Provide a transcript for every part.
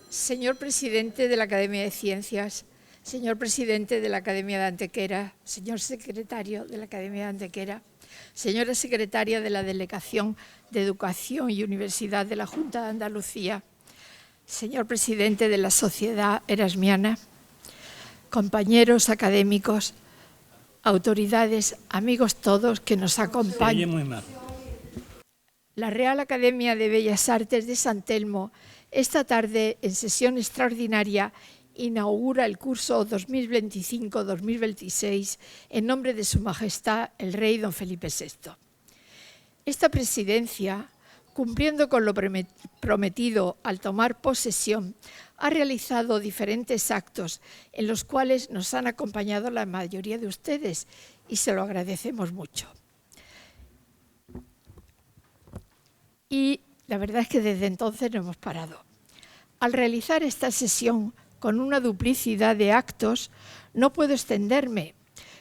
Señor presidente de la Academia de Ciencias, señor presidente de la Academia de Antequera, señor secretario de la Academia de Antequera, señora secretaria de la Delegación de Educación y Universidad de la Junta de Andalucía, señor presidente de la Sociedad Erasmiana, compañeros académicos, autoridades, amigos todos que nos acompañan. Se oye muy mal. La Real Academia de Bellas Artes de San Telmo, esta tarde, en sesión extraordinaria, inaugura el curso 2025-2026 en nombre de Su Majestad el Rey Don Felipe VI. Esta presidencia, cumpliendo con lo prometido al tomar posesión, ha realizado diferentes actos en los cuales nos han acompañado la mayoría de ustedes y se lo agradecemos mucho. Y la verdad es que desde entonces no hemos parado. Al realizar esta sesión con una duplicidad de actos, no puedo extenderme,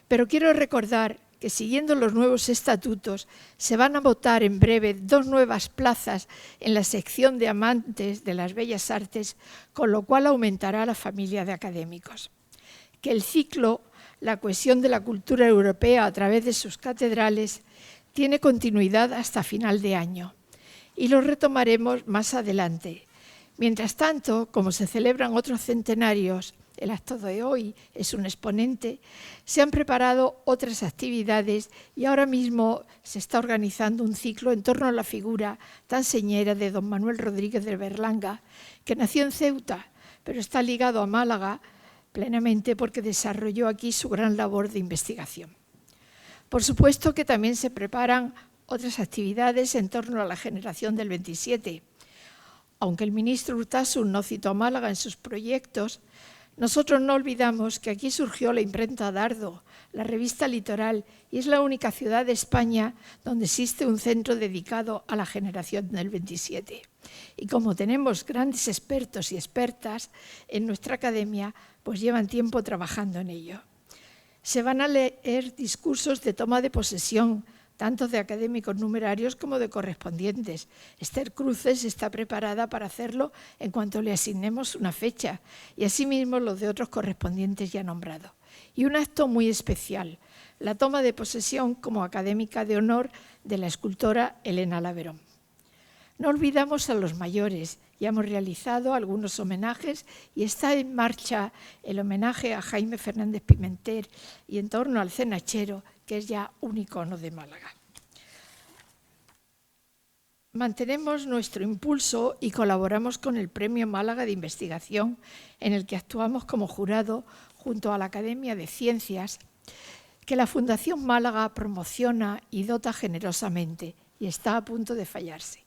pero quiero recordar que siguiendo los nuevos estatutos se van a votar en breve 2 nuevas plazas en la sección de amantes de las bellas artes, con lo cual aumentará la familia de académicos. Que el ciclo La cohesión de la cultura europea a través de sus catedrales tiene continuidad hasta final de año y lo retomaremos más adelante. Mientras tanto, como se celebran otros centenarios, el acto de hoy es un exponente, se han preparado otras actividades y ahora mismo se está organizando un ciclo en torno a la figura tan señera de don Manuel Rodríguez de Berlanga, que nació en Ceuta, pero está ligado a Málaga plenamente porque desarrolló aquí su gran labor de investigación. Por supuesto que también se preparan otras actividades en torno a la generación del 27. Aunque el ministro Urtasun no citó a Málaga en sus proyectos, nosotros no olvidamos que aquí surgió la imprenta Dardo, la revista Litoral, y es la única ciudad de España donde existe un centro dedicado a la generación del 27. Y como tenemos grandes expertos y expertas en nuestra academia, pues llevan tiempo trabajando en ello. Se van a leer discursos de toma de posesión, tanto de académicos numerarios como de correspondientes. Esther Cruces está preparada para hacerlo en cuanto le asignemos una fecha, y asimismo los de otros correspondientes ya nombrados. Y un acto muy especial, la toma de posesión como académica de honor de la escultora Elena Laverón. No olvidamos a los mayores, ya hemos realizado algunos homenajes y está en marcha el homenaje a Jaime Fernández Pimentel y en torno al cenachero, que es ya un icono de Málaga. Mantenemos nuestro impulso y colaboramos con el Premio Málaga de Investigación, en el que actuamos como jurado junto a la Academia de Ciencias, que la Fundación Málaga promociona y dota generosamente y está a punto de fallarse.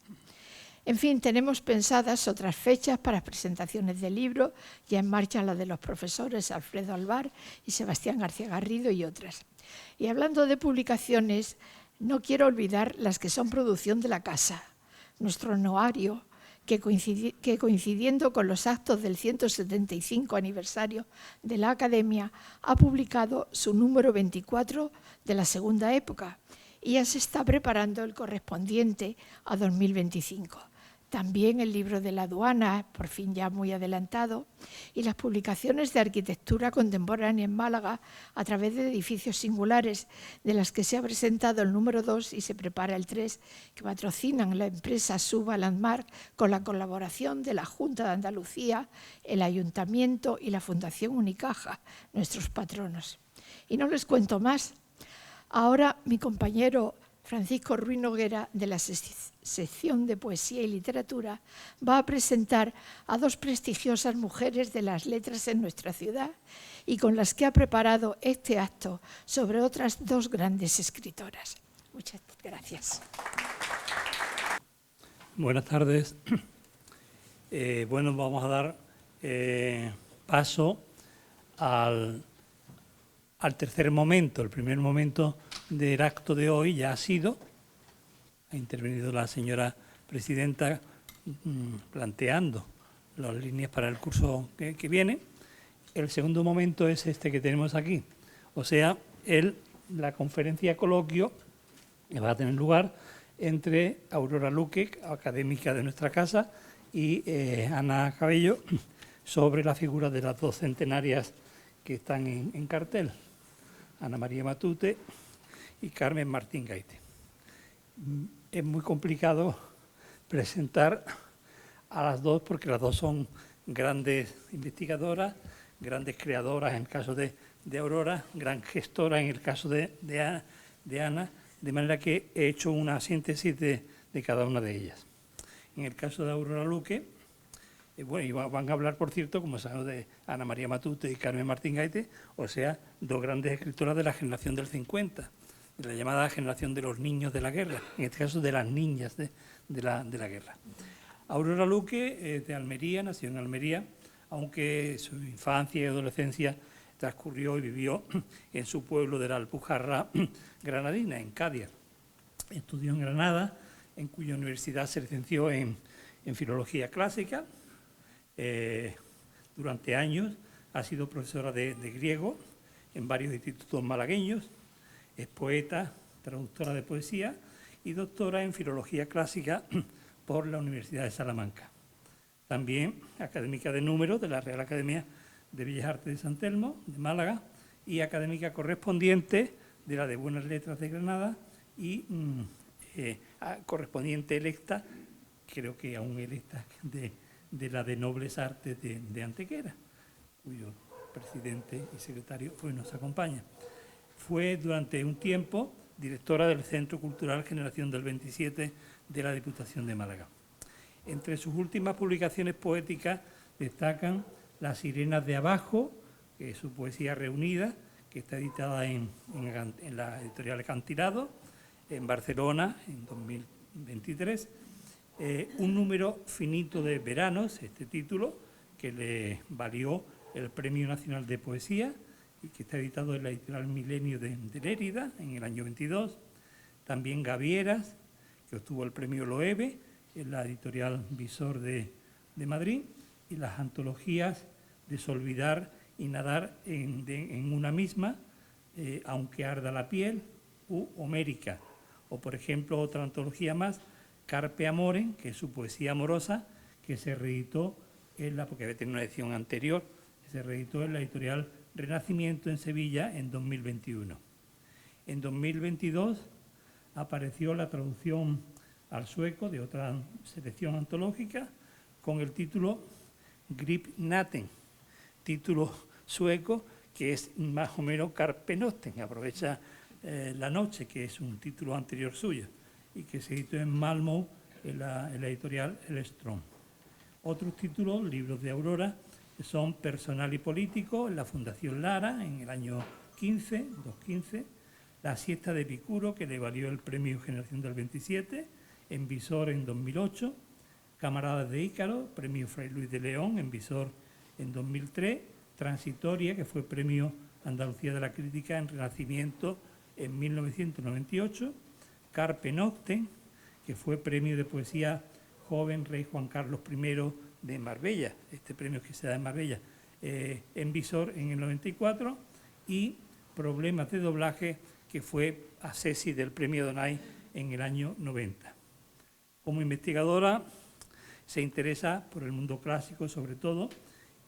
En fin, tenemos pensadas otras fechas para presentaciones de libros, ya en marcha la de los profesores Alfredo Alvar y Sebastián García Garrido y otras. Y hablando de publicaciones, no quiero olvidar las que son producción de la casa. Nuestro anuario, que coincidiendo con los actos del 175 aniversario de la Academia, ha publicado su número 24 de la segunda época y ya se está preparando el correspondiente a 2025. También el libro de la aduana, por fin ya muy adelantado, y las publicaciones de arquitectura contemporánea en Málaga a través de edificios singulares, de las que se ha presentado el número 2 y se prepara el 3, que patrocinan la empresa Suba Landmark con la colaboración de la Junta de Andalucía, el Ayuntamiento y la Fundación Unicaja, nuestros patronos. Y no les cuento más. Ahora mi compañero Francisco Ruiz Noguera, de la sección de Poesía y Literatura, va a presentar a 2 prestigiosas mujeres de las letras en nuestra ciudad y con las que ha preparado este acto sobre otras 2 grandes escritoras. Muchas gracias. Buenas tardes. Bueno, vamos a dar paso al tercer momento. El primer momento del acto de hoy ya ha intervenido la señora presidenta planteando las líneas para el curso que viene. El segundo momento es este que tenemos aquí, o sea, la conferencia coloquio que va a tener lugar entre Aurora Luque, académica de nuestra casa, y Ana Cabello sobre la figura de las dos centenarias que están en cartel, Ana María Matute y Carmen Martín Gaite. Es muy complicado presentar a las dos porque las dos son grandes investigadoras, grandes creadoras en el caso de Aurora, gran gestora en el caso de Ana, de manera que he hecho una síntesis de cada una de ellas. En el caso de Aurora Luque, bueno, y van a hablar, por cierto, como sabemos, de Ana María Matute y Carmen Martín Gaite, o sea, dos grandes escritoras de la generación del 50, de la llamada generación de los niños de la guerra, en este caso de las niñas de la guerra. Aurora Luque, de Almería, nació en Almería, aunque su infancia y adolescencia transcurrió y vivió en su pueblo de la Alpujarra granadina, en Cádiz. Estudió en Granada, en cuya universidad se licenció en Filología Clásica. Durante años ha sido profesora de griego en varios institutos malagueños, es poeta, traductora de poesía y doctora en Filología Clásica por la Universidad de Salamanca. También académica de número de la Real Academia de Bellas Artes de San Telmo, de Málaga, y académica correspondiente de la de Buenas Letras de Granada y correspondiente electa, creo que aún electa, de la de Nobles Artes de Antequera, cuyo presidente y secretario hoy nos acompaña. Fue durante un tiempo directora del Centro Cultural Generación del 27 de la Diputación de Málaga. Entre sus últimas publicaciones poéticas destacan Las Sirenas de Abajo, que es su poesía reunida, que está editada en la editorial Acantilado, en Barcelona, en 2023. Un número finito de veranos, este título, que le valió el Premio Nacional de Poesía y que está editado en la editorial Milenio de Lérida en el año 22. También Gavieras, que obtuvo el Premio Loewe en la editorial Visor de Madrid, y las antologías Desolvidar y Nadar en una misma, Aunque arda la piel, u Homérica. O, por ejemplo, otra antología más, Carpe Amore, que es su poesía amorosa, que se reeditó porque había tenido una edición anterior, se reeditó en la editorial Renacimiento en Sevilla en 2021. En 2022 apareció la traducción al sueco de otra selección antológica con el título Grip Natten, título sueco que es más o menos Carpe Noctem, aprovecha la noche, que es un título anterior suyo y que se editó en Malmö en la editorial El Strong. Otros títulos, libros de Aurora, son Personal y Político en la Fundación Lara en el año 2015, La Siesta de Epicuro, que le valió el Premio Generación del 27, en Visor en 2008, Camaradas de Ícaro, Premio Fray Luis de León, en Visor en 2003, Transitoria, que fue Premio Andalucía de la Crítica en Renacimiento en 1998, Carpe Noctem, que fue Premio de Poesía Joven Rey Juan Carlos I de Marbella, este premio que se da en Marbella, en Visor en el 94, y Problemas de Doblaje, que fue Assessi del Premio Donay en el año 90. Como investigadora se interesa por el mundo clásico sobre todo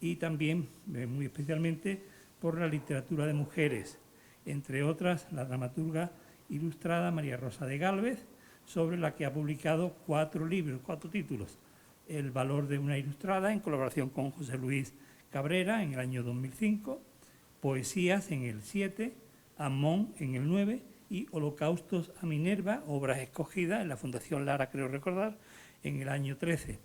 y también muy especialmente por la literatura de mujeres, entre otras la dramaturga ilustrada María Rosa de Gálvez, sobre la que ha publicado 4 libros, 4 títulos. El valor de una ilustrada, en colaboración con José Luis Cabrera en el año 2005, Poesías en el 7, Amón en el 9 y Holocaustos a Minerva, obras escogidas en la Fundación Lara, creo recordar, en el año 13.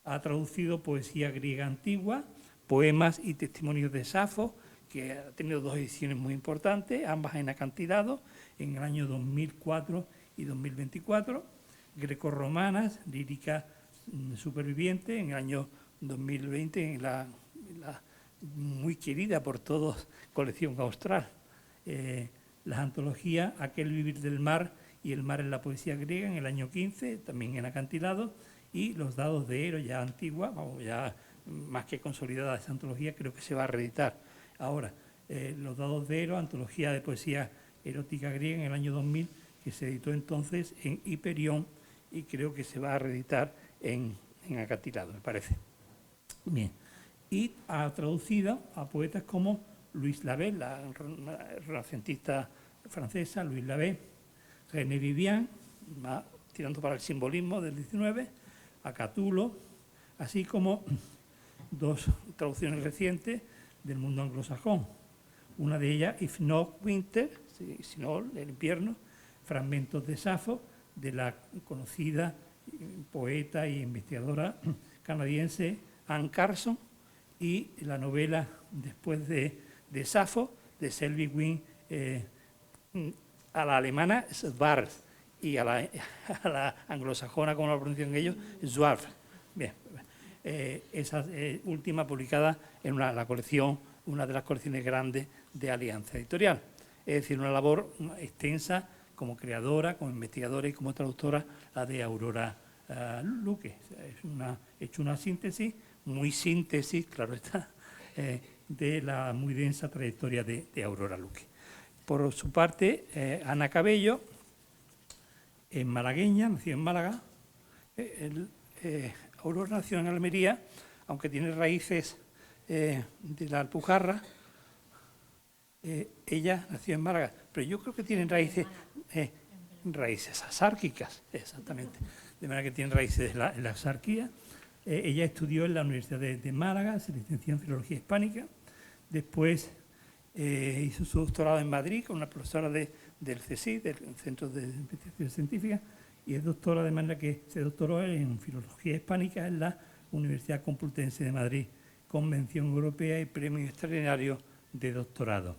Ha traducido poesía griega antigua, poemas y testimonios de Safo, que ha tenido 2 ediciones muy importantes, ambas en Acantilado, en el año 2004 y 2024, grecorromanas, lírica superviviente, en el año 2020, en la muy querida por todos, colección austral. Las antologías Aquel vivir del mar y El mar en la poesía griega, en el año 15, también en Acantilado, y Los dados de Ero, ya antigua, vamos, ya más que consolidada esa antología, creo que se va a reeditar ahora. Los dados de Ero, antología de poesía erótica griega en el año 2000, que se editó entonces en Hiperión y creo que se va a reeditar en en acantilado, me parece. Bien. Y ha traducido a poetas como Louise Lavey, la renacentista francesa, Louise Lavey, René Vivian, tirando para el simbolismo del 19, a Catulo, así como dos traducciones recientes del mundo anglosajón. Una de ellas, If Not Winter, si no el invierno, fragmentos de Safo, de la conocida poeta e investigadora canadiense Anne Carson, y la novela después de Safo, de Selby Wynne, a la alemana Schwarz, y a la anglosajona, como lo pronuncian ellos, Schwarz. Bien, esa última publicada en la colección, una de las colecciones grandes de Alianza Editorial. Es decir, una labor extensa como creadora, como investigadora y como traductora, la de Aurora Luque. He hecho una síntesis, claro está, de la muy densa trayectoria de Aurora Luque. Por su parte, Ana Cabello, es malagueña, nació en Málaga. Aurora nació en Almería, aunque tiene raíces de la Alpujarra. Ella nació en Málaga, pero yo creo que tienen raíces asárquicas, exactamente. De manera que tienen raíces en la asarquía. Ella estudió en la Universidad de Málaga, se licenció en Filología Hispánica. Después hizo su doctorado en Madrid con una profesora del CSIC, del Centro de Investigación Científica, y es doctora, de manera que se doctoró en Filología Hispánica en la Universidad Complutense de Madrid, con mención europea y premio extraordinario de doctorado.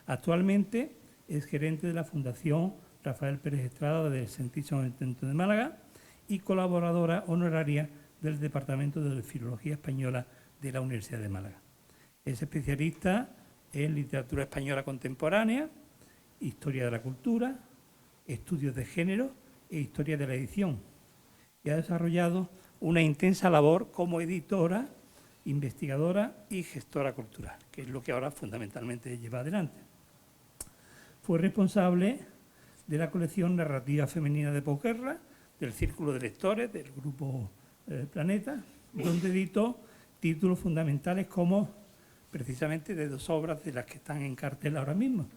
Actualmente es gerente de la Fundación Rafael Pérez Estrada del Santísimo Intento de Málaga y colaboradora honoraria del Departamento de Filología Española de la Universidad de Málaga. Es especialista en literatura española contemporánea, historia de la cultura, estudios de género e historia de la edición. Y ha desarrollado una intensa labor como editora, investigadora y gestora cultural, que es lo que ahora fundamentalmente lleva adelante. Fue responsable de la colección narrativa femenina de posguerra, del Círculo de Lectores, del Grupo Planeta, donde editó títulos fundamentales como, precisamente, de dos obras de las que están en cartel ahora mismo,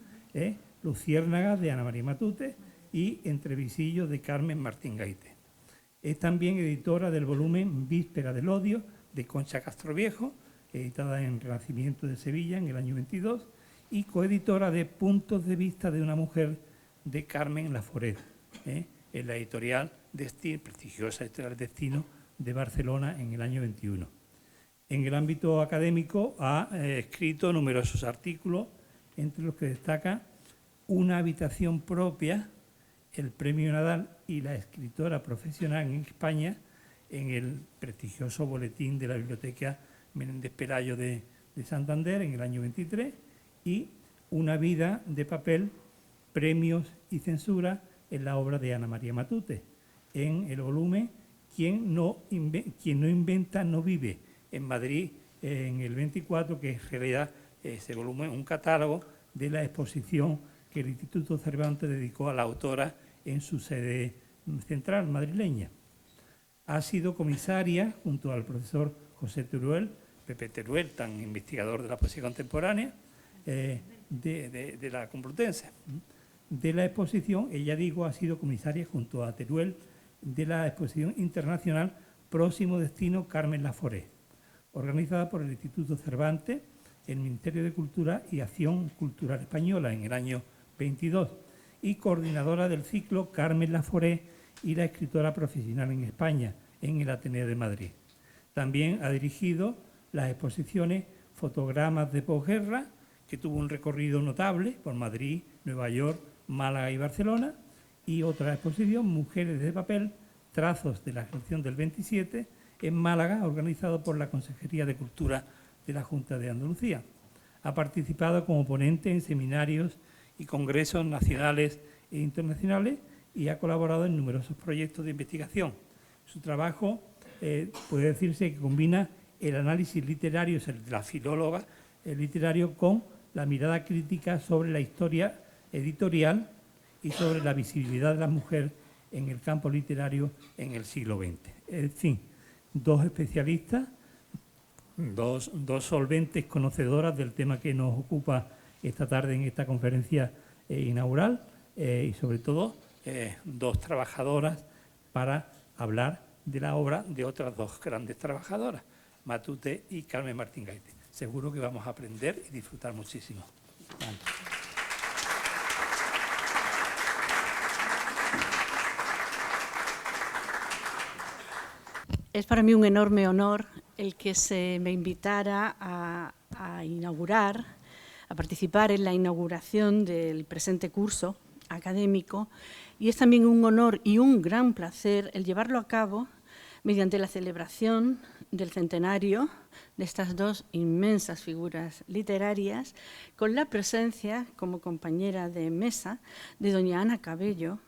Luciérnagas, de Ana María Matute, y Entrevisillos, de Carmen Martín Gaite. Es también editora del volumen Víspera del Odio, de Concha Castroviejo, editada en Renacimiento de Sevilla en el año 22, y coeditora de Puntos de Vista de una Mujer, de Carmen Laforet, en la editorial Destino, prestigiosa editorial Destino, de Barcelona en el año 21. En el ámbito académico ha escrito numerosos artículos, entre los que destaca Una habitación propia, el Premio Nadal y la escritora profesional en España, en el prestigioso boletín de la Biblioteca Menéndez Pelayo de Santander en el año 23, y Una vida de papel, premios y censura, en la obra de Ana María Matute, en el volumen Quien no inventa no vive, en Madrid en el 24, que es en realidad ese volumen, un catálogo de la exposición que el Instituto Cervantes dedicó a la autora en su sede central madrileña. Ha sido comisaria, junto al profesor José Teruel, Pepe Teruel, tan investigador de la poesía contemporánea, de la Complutense. De la exposición, ella ha sido comisaria junto a Teruel de la exposición internacional Próximo Destino Carmen Laforet, organizada por el Instituto Cervantes, el Ministerio de Cultura y Acción Cultural Española en el año 22, y coordinadora del ciclo Carmen Laforet y la escritora profesional en España, en el Ateneo de Madrid. También ha dirigido las exposiciones Fotogramas de posguerra, que tuvo un recorrido notable por Madrid, Nueva York, Málaga y Barcelona, y otra exposición, Mujeres de papel, trazos de la generación del 27, en Málaga, organizado por la Consejería de Cultura de la Junta de Andalucía. Ha participado como ponente en seminarios y congresos nacionales e internacionales y ha colaborado en numerosos proyectos de investigación. Su trabajo puede decirse que combina el análisis literario, es el de la filóloga, el literario, con la mirada crítica sobre la historia editorial y sobre la visibilidad de la mujer en el campo literario en el siglo XX. En fin, dos especialistas, dos solventes conocedoras del tema que nos ocupa esta tarde en esta conferencia inaugural y sobre todo dos trabajadoras para hablar de la obra de otras dos grandes trabajadoras, Matute y Carmen Martín Gaite. Seguro que vamos a aprender y disfrutar muchísimo. Vale. Es para mí un enorme honor el que se me invitara a participar en la inauguración del presente curso académico, y es también un honor y un gran placer el llevarlo a cabo mediante la celebración del centenario de estas dos inmensas figuras literarias, con la presencia como compañera de mesa de doña Ana Cabello,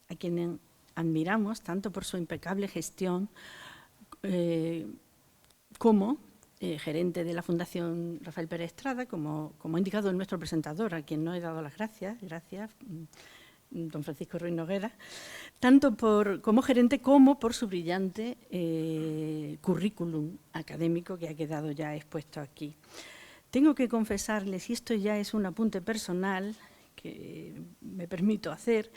a quien admiramos tanto por su impecable gestión como gerente de la Fundación Rafael Pérez Estrada, como ha indicado nuestro presentador, a quien no he dado las gracias, don Francisco Ruiz Noguera, tanto como gerente como por su brillante currículum académico que ha quedado ya expuesto aquí. Tengo que confesarles, y esto ya es un apunte personal que me permito hacer,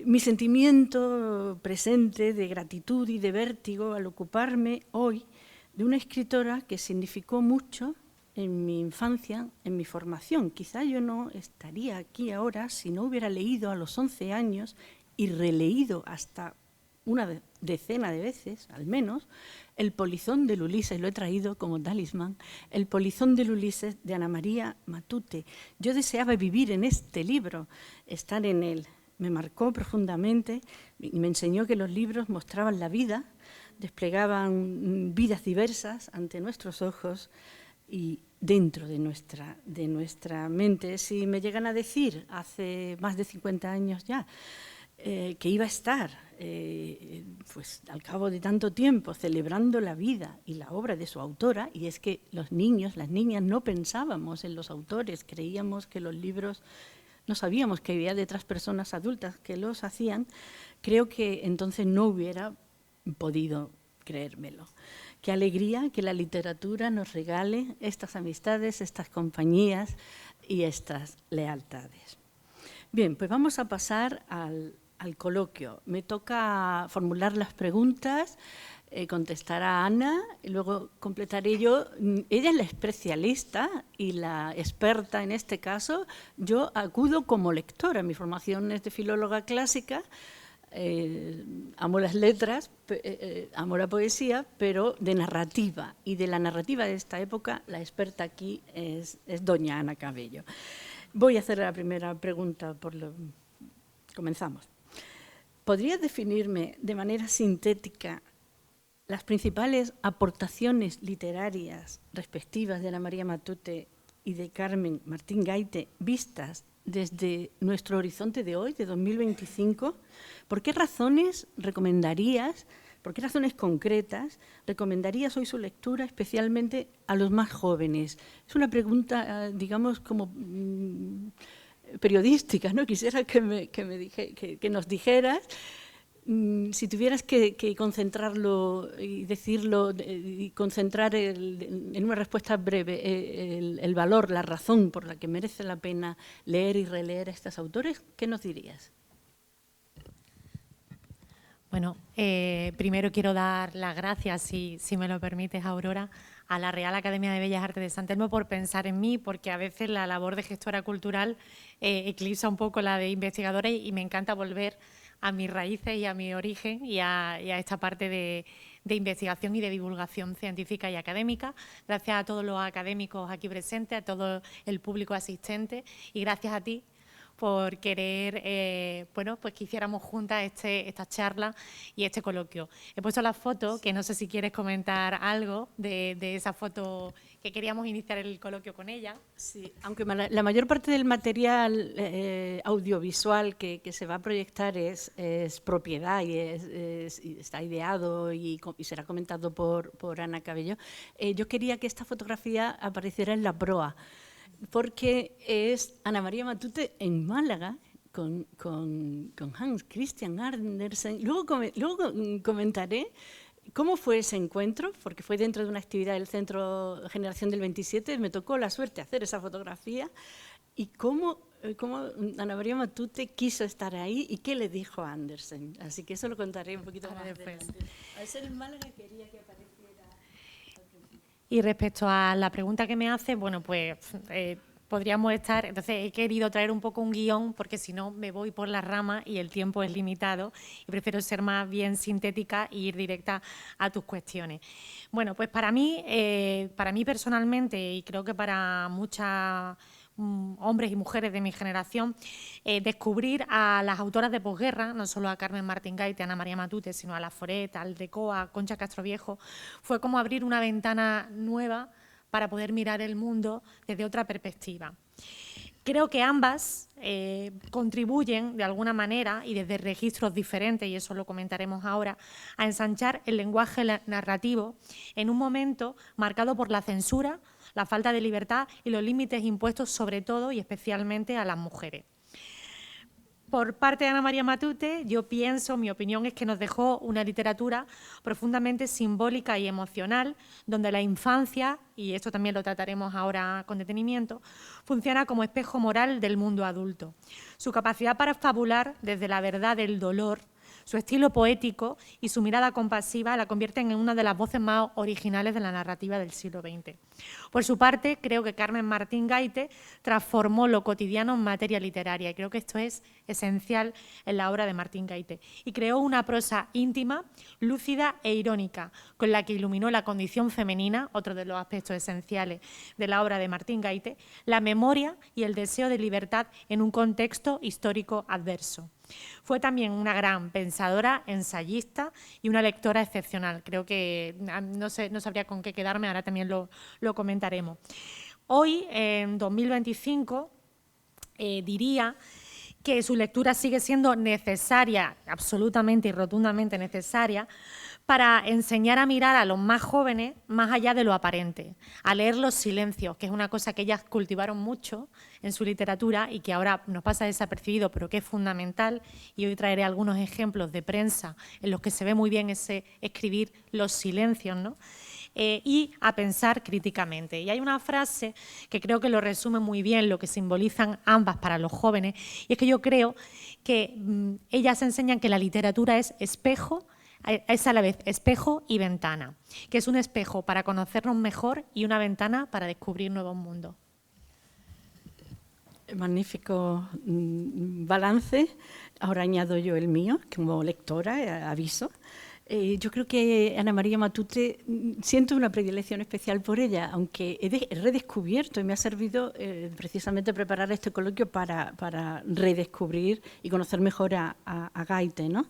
mi sentimiento presente de gratitud y de vértigo al ocuparme hoy de una escritora que significó mucho en mi infancia, en mi formación. Quizá yo no estaría aquí ahora si no hubiera leído a los 11 años y releído hasta una decena de veces, al menos, El polizón del Ulises, lo he traído como talismán, El polizón del Ulises de Ana María Matute. Yo deseaba vivir en este libro, estar en él. Me marcó profundamente y me enseñó que los libros mostraban la vida, desplegaban vidas diversas ante nuestros ojos y dentro de nuestra mente. Si me llegan a decir hace más de 50 años ya que iba a estar pues al cabo de tanto tiempo celebrando la vida y la obra de su autora, y es que los niños, las niñas no pensábamos en los autores, creíamos que los libros, no sabíamos que había detrás personas adultas que los hacían, creo que entonces no hubiera podido creérmelo. Qué alegría que la literatura nos regale estas amistades, estas compañías y estas lealtades. Bien, pues vamos a pasar al coloquio. Me toca formular las preguntas, contestará Ana, y luego completaré yo. Ella es la especialista y la experta en este caso. Yo acudo como lectora. Mi formación es de filóloga clásica, amo las letras, amo la poesía, pero de narrativa. Y de la narrativa de esta época, la experta aquí es doña Ana Cabello. Voy a hacer la primera pregunta. Comenzamos. ¿Podrías definirme de manera sintética las principales aportaciones literarias respectivas de Ana María Matute y de Carmen Martín Gaite vistas desde nuestro horizonte de hoy, de 2025? ¿Por qué razones recomendarías, por qué razones concretas recomendarías hoy su lectura, especialmente a los más jóvenes? Es una pregunta, digamos, como periodística, ¿no? Quisiera que nos dijeras, si tuvieras que concentrarlo y decirlo y concentrar en una respuesta breve el valor, la razón por la que merece la pena leer y releer a estos autores, ¿qué nos dirías? Bueno, primero quiero dar las gracias, si me lo permites, Aurora, a la Real Academia de Bellas Artes de San Telmo por pensar en mí, porque a veces la labor de gestora cultural eclipsa un poco la de investigadora y me encanta volver a mis raíces y a mi origen y a esta parte de investigación y de divulgación científica y académica. Gracias a todos los académicos aquí presentes, a todo el público asistente y gracias a ti por querer bueno, pues que hiciéramos juntas esta charla y este coloquio. He puesto la foto, que no sé si quieres comentar algo de esa foto que queríamos iniciar el coloquio con ella. Sí, aunque la mayor parte del material audiovisual que se va a proyectar es propiedad y está ideado y será comentado por Ana Cabello, yo quería que esta fotografía apareciera en la proa, porque es Ana María Matute en Málaga con Hans Christian Andersen. Luego comentaré ¿Cómo fue ese encuentro? Porque fue dentro de una actividad del Centro Generación del 27, me tocó la suerte de hacer esa fotografía. ¿Y cómo Ana María Matute quiso estar ahí y qué le dijo a Andersen? Así que eso lo contaré un poquito más adelante. Al ser en Málaga quería que apareciera. Y respecto a la pregunta que me hace, bueno, pues podríamos estar, entonces he querido traer un poco un guión porque si no me voy por las ramas y el tiempo es limitado y prefiero ser más bien sintética e ir directa a tus cuestiones. Bueno, pues para mí personalmente y creo que para muchas hombres y mujeres de mi generación, descubrir a las autoras de posguerra, no solo a Carmen Martín Gaite, a Ana María Matute, sino a Laforet, a Aldecoa, a Concha Castroviejo, fue como abrir una ventana nueva para poder mirar el mundo desde otra perspectiva. Creo que ambas contribuyen de alguna manera y desde registros diferentes, y eso lo comentaremos ahora, a ensanchar el lenguaje narrativo en un momento marcado por la censura, la falta de libertad y los límites impuestos sobre todo y especialmente a las mujeres. Por parte de Ana María Matute, yo pienso, mi opinión es que nos dejó una literatura profundamente simbólica y emocional, donde la infancia, y esto también lo trataremos ahora con detenimiento, funciona como espejo moral del mundo adulto. Su capacidad para fabular desde la verdad del dolor, su estilo poético y su mirada compasiva la convierten en una de las voces más originales de la narrativa del siglo XX. Por su parte, creo que Carmen Martín Gaite transformó lo cotidiano en materia literaria y creo que esto es esencial en la obra de Martín Gaite. Y creó una prosa íntima, lúcida e irónica, con la que iluminó la condición femenina, otro de los aspectos esenciales de la obra de Martín Gaite, la memoria y el deseo de libertad en un contexto histórico adverso. Fue también una gran pensadora, ensayista y una lectora excepcional. Creo que no sabría con qué quedarme, ahora también lo comentaremos. Hoy, en 2025, diría que su lectura sigue siendo necesaria, absolutamente y rotundamente necesaria, para enseñar a mirar a los más jóvenes más allá de lo aparente, a leer los silencios, que es una cosa que ellas cultivaron mucho en su literatura y que ahora nos pasa desapercibido, pero que es fundamental, y hoy traeré algunos ejemplos de prensa en los que se ve muy bien ese escribir los silencios, ¿no? Y a pensar críticamente. Y hay una frase que creo que lo resume muy bien, lo que simbolizan ambas para los jóvenes, y es que yo creo que ellas enseñan que la literatura es espejo, es a la vez espejo y ventana, que es un espejo para conocernos mejor y una ventana para descubrir nuevos mundos. Magnífico balance. Ahora añado yo el mío, como lectora, aviso. Yo creo que Ana María Matute, siento una predilección especial por ella, aunque he redescubierto y me ha servido precisamente preparar este coloquio para redescubrir y conocer mejor a Gaite, ¿no?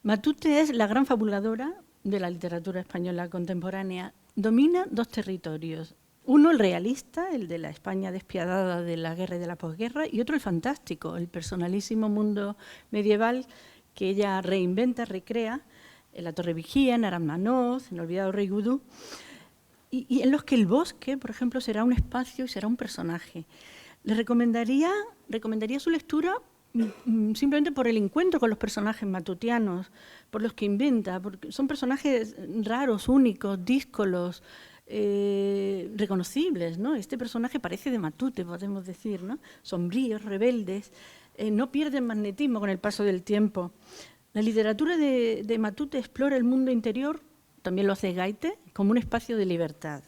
Matute es la gran fabuladora de la literatura española contemporánea. Domina dos territorios. Uno, el realista, el de la España despiadada de la guerra y de la posguerra, y otro, el fantástico, el personalísimo mundo medieval que ella reinventa, recrea, en La Torre Vigía, en Aramanoz, en El olvidado Rey Gudú, y en los que el bosque, por ejemplo, será un espacio y será un personaje. Le recomendaría su lectura simplemente por el encuentro con los personajes matutianos, por los que inventa, porque son personajes raros, únicos, díscolos, reconocibles, ¿no? Este personaje parece de Matute, podemos decir, ¿no? Sombríos, rebeldes, no pierden magnetismo con el paso del tiempo. La literatura de Matute explora el mundo interior, también lo hace Gaite, como un espacio de libertad,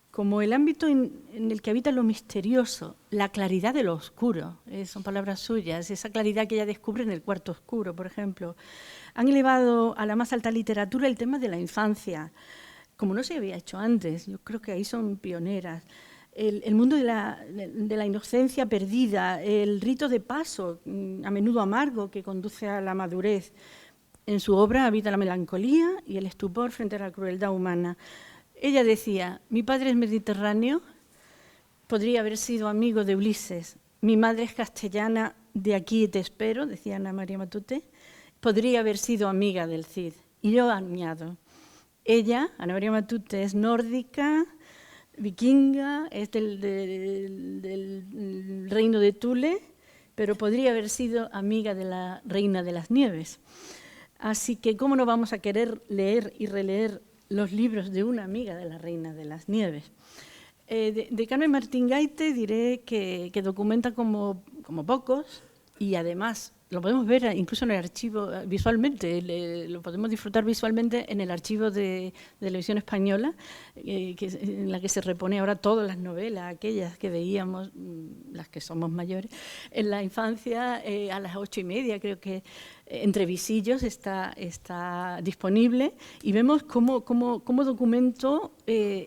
como el ámbito en el que habita lo misterioso, la claridad de lo oscuro, son palabras suyas, esa claridad que ella descubre en El cuarto oscuro, por ejemplo. Han elevado a la más alta literatura el tema de la infancia, como no se había hecho antes, yo creo que ahí son pioneras. El mundo de la inocencia perdida, el rito de paso, a menudo amargo, que conduce a la madurez. En su obra habita la melancolía y el estupor frente a la crueldad humana. Ella decía, mi padre es mediterráneo, podría haber sido amigo de Ulises. Mi madre es castellana, de aquí te espero, decía Ana María Matute, podría haber sido amiga del Cid. Y yo añado, ella, Ana María Matute, es nórdica, vikinga, es del reino de Thule, pero podría haber sido amiga de la reina de las nieves. Así que, ¿cómo no vamos a querer leer y releer los libros de una amiga de la Reina de las Nieves? De Carmen Martín Gaite diré que documenta como pocos, y además lo podemos ver incluso en el archivo visualmente, lo podemos disfrutar visualmente en el archivo de Televisión Española, en la que se repone ahora todas las novelas, aquellas que veíamos, las que somos mayores, en la infancia, a las 8:30, creo que entre visillos está disponible, y vemos cómo documento,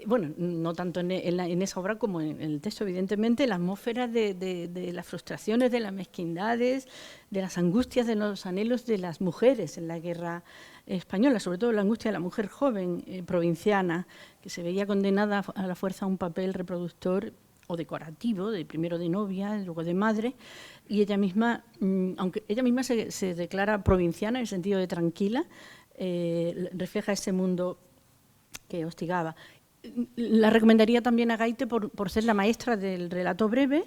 bueno, no tanto en esa obra como en el texto, evidentemente, la atmósfera de las frustraciones, de las mezquindades, de las angustias, de los anhelos de las mujeres en la guerra española, sobre todo la angustia de la mujer joven provinciana, que se veía condenada a la fuerza a un papel reproductor o decorativo, primero de novia, luego de madre, y ella misma, aunque ella misma se declara provinciana en el sentido de tranquila, refleja ese mundo que hostigaba. La recomendaría también a Gaite por ser la maestra del relato breve,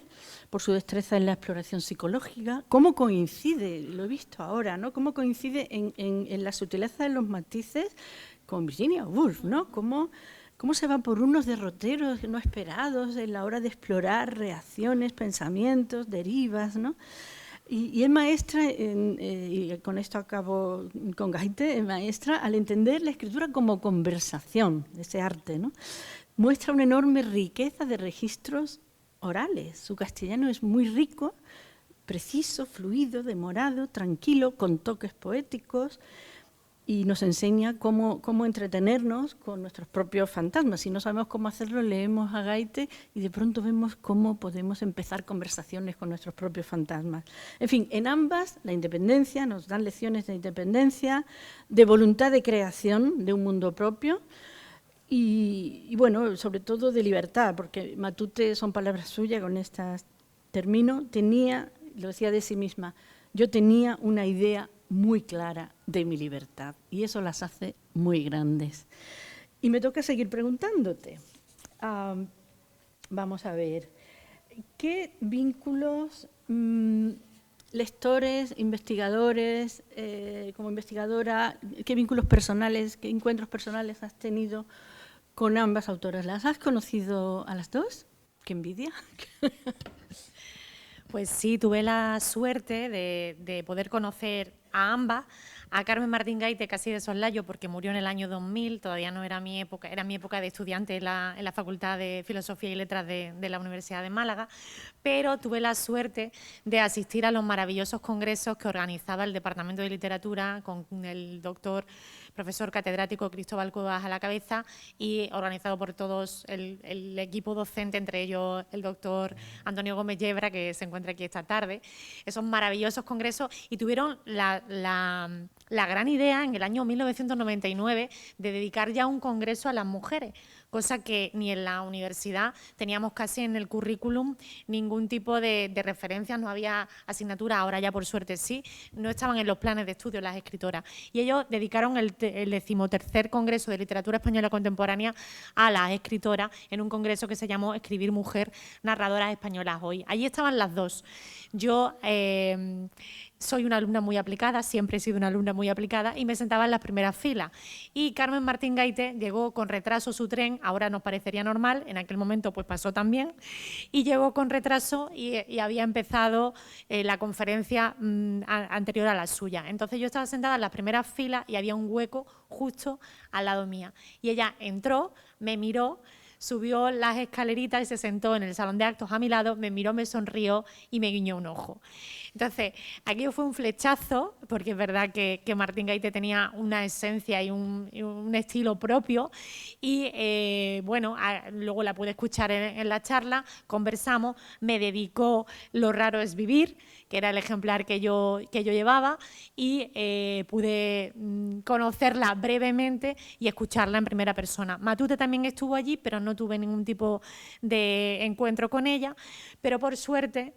por su destreza en la exploración psicológica. Cómo coincide, lo he visto ahora, ¿no? Cómo coincide en la sutileza de los matices con Virginia Woolf, ¿no? Cómo se va por unos derroteros no esperados en la hora de explorar reacciones, pensamientos, derivas, ¿no? Y es maestra, y con esto acabo con Gaite, es maestra al entender la escritura como conversación, ese arte, ¿no? Muestra una enorme riqueza de registros orales. Su castellano es muy rico, preciso, fluido, demorado, tranquilo, con toques poéticos, y nos enseña cómo entretenernos con nuestros propios fantasmas. Si no sabemos cómo hacerlo, leemos a Gaite y de pronto vemos cómo podemos empezar conversaciones con nuestros propios fantasmas. En fin, en ambas, la independencia, nos dan lecciones de independencia, de voluntad de creación de un mundo propio y bueno, sobre todo de libertad, porque Matute, son palabras suyas, con estas termino, lo decía de sí misma, yo tenía una idea muy clara de mi libertad, y eso las hace muy grandes. Y me toca seguir preguntándote. Vamos a ver, ¿qué vínculos, lectores, investigadores, como investigadora, qué vínculos personales, qué encuentros personales has tenido con ambas autoras? ¿Las has conocido a las dos? ¡Qué envidia! Pues sí, tuve la suerte de poder conocer a ambas, a Carmen Martín Gaite casi de soslayo porque murió en el año 2000, todavía no era mi época, era mi época de estudiante en la Facultad de Filosofía y Letras de la Universidad de Málaga, pero tuve la suerte de asistir a los maravillosos congresos que organizaba el Departamento de Literatura con el profesor catedrático Cristóbal Cuevas a la cabeza, y organizado por todos el equipo docente, entre ellos el doctor Antonio Gómez Yebra, que se encuentra aquí esta tarde. Esos maravillosos congresos, y tuvieron la gran idea en el año 1999 de dedicar ya un congreso a las mujeres, cosa que ni en la universidad teníamos casi en el currículum ningún tipo de referencias, no había asignatura, ahora ya por suerte sí, no estaban en los planes de estudio las escritoras. Y ellos dedicaron el 13º Congreso de Literatura Española Contemporánea a las escritoras en un congreso que se llamó Escribir Mujer, narradoras españolas hoy. Allí estaban las dos. Yo soy una alumna muy aplicada, siempre he sido una alumna muy aplicada, y me sentaba en las primeras filas. Y Carmen Martín Gaite llegó con retraso su tren, ahora nos parecería normal, en aquel momento pues pasó también, y llegó con retraso y había empezado la conferencia anterior a la suya. Entonces yo estaba sentada en las primeras filas y había un hueco justo al lado mía. Y ella entró, me miró, subió las escaleritas y se sentó en el salón de actos a mi lado, me miró, me sonrió y me guiñó un ojo. Entonces, aquello fue un flechazo, porque es verdad que Martín Gaite tenía una esencia y un estilo propio, y bueno, luego la pude escuchar en la charla, conversamos, me dedicó Lo raro es vivir, que era el ejemplar que yo llevaba, y pude conocerla brevemente y escucharla en primera persona. Matute también estuvo allí, pero no tuve ningún tipo de encuentro con ella, pero por suerte,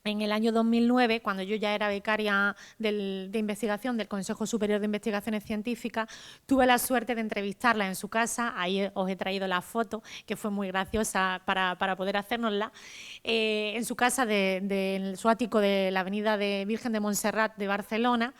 en el año 2009, cuando yo ya era becaria de investigación del Consejo Superior de Investigaciones Científicas, tuve la suerte de entrevistarla en su casa. Ahí os he traído la foto, que fue muy graciosa para poder hacérnosla, en su casa, su ático de la avenida de Virgen de Montserrat de Barcelona.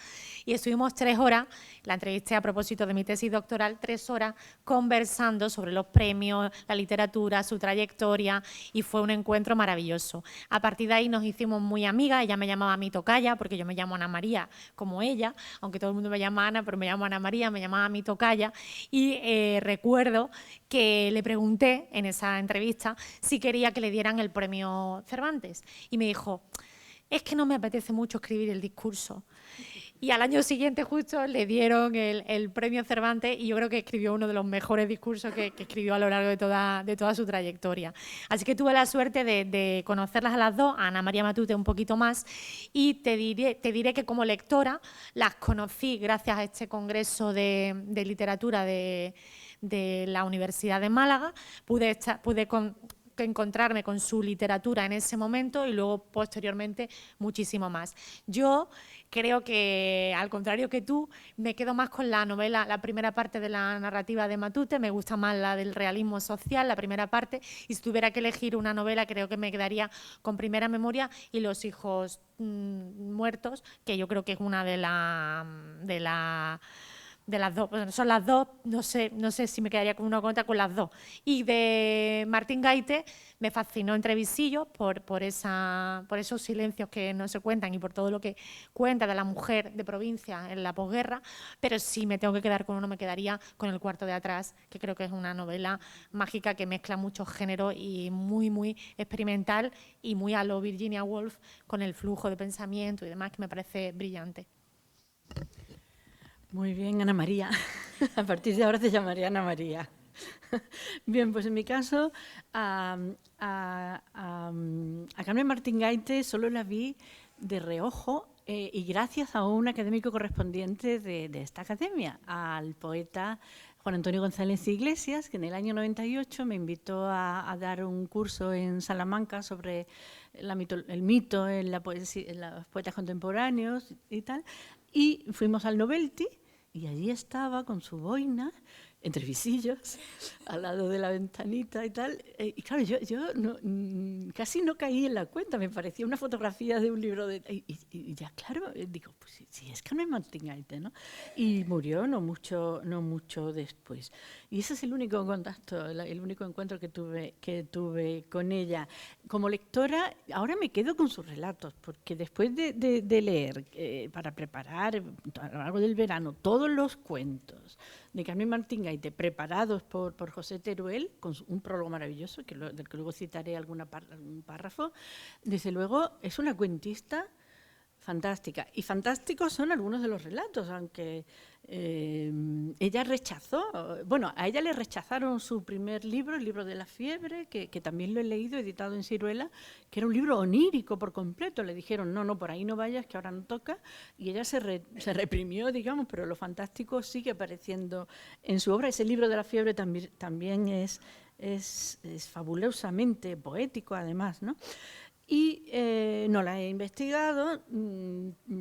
y estuvimos 3 horas, la entrevisté a propósito de mi tesis doctoral, 3 horas conversando sobre los premios, la literatura, su trayectoria, y fue un encuentro maravilloso. A partir de ahí nos hicimos muy amigas, ella me llamaba mi tocaya, porque yo me llamo Ana María como ella, aunque todo el mundo me llama Ana, pero me llamo Ana María, me llamaba mi tocaya, y recuerdo que le pregunté en esa entrevista si quería que le dieran el premio Cervantes, y me dijo, es que no me apetece mucho escribir el discurso. Y al año siguiente justo le dieron el premio Cervantes y yo creo que escribió uno de los mejores discursos que escribió a lo largo de toda su trayectoria. Así que tuve la suerte de conocerlas a las dos, a Ana María Matute un poquito más, y te diré que como lectora las conocí gracias a este congreso de literatura de la Universidad de Málaga. Pude encontrarme con su literatura en ese momento y luego posteriormente muchísimo más. Yo creo que, al contrario que tú, me quedo más con la novela, la primera parte de la narrativa de Matute, me gusta más la del realismo social, la primera parte, y si tuviera que elegir una novela creo que me quedaría con Primera Memoria y Los hijos muertos, que yo creo que es una de las dos, bueno, son las dos, no sé si me quedaría con una o con otra, con las dos. Y de Martín Gaite me fascinó Entre visillos por esos silencios que no se cuentan y por todo lo que cuenta de la mujer de provincia en la posguerra, pero si me tengo que quedar con uno me quedaría con El cuarto de atrás, que creo que es una novela mágica que mezcla muchos géneros y muy, muy experimental y muy a lo Virginia Woolf, con el flujo de pensamiento y demás, que me parece brillante. Muy bien, Ana María. A partir de ahora te llamaré Ana María. Bien, pues en mi caso, a Carmen Martín Gaite solo la vi de reojo y gracias a un académico correspondiente de esta academia, al poeta Juan Antonio González Iglesias, que en el año 98 me invitó a dar un curso en Salamanca sobre el mito en la poesía, en los poetas contemporáneos y tal, y fuimos al Novelty. Y allí estaba con su boina, entre visillos, al lado de la ventanita y tal. Y claro, yo casi no caí en la cuenta, me parecía una fotografía de un libro y ya, claro, digo, pues sí, es Carmen Martín Gaite, ¿no? Y murió no mucho después. Y ese es el único contacto, el único encuentro que tuve con ella. Como lectora, ahora me quedo con sus relatos, porque después de leer, para preparar a lo largo del verano, todos los cuentos de Carmen Martín Gaite, preparados por José Teruel, con un prólogo maravilloso, del que luego citaré algún párrafo, desde luego es una cuentista fantástica. Y fantásticos son algunos de los relatos, aunque ella rechazó, bueno, a ella le rechazaron su primer libro, el libro de la fiebre, que también lo he leído, editado en Siruela, que era un libro onírico por completo. Le dijeron, no, por ahí no vayas, que ahora no toca, y ella se reprimió, digamos, pero lo fantástico sigue apareciendo en su obra. Ese libro de la fiebre también es fabulosamente poético, además, ¿no? Y no la he investigado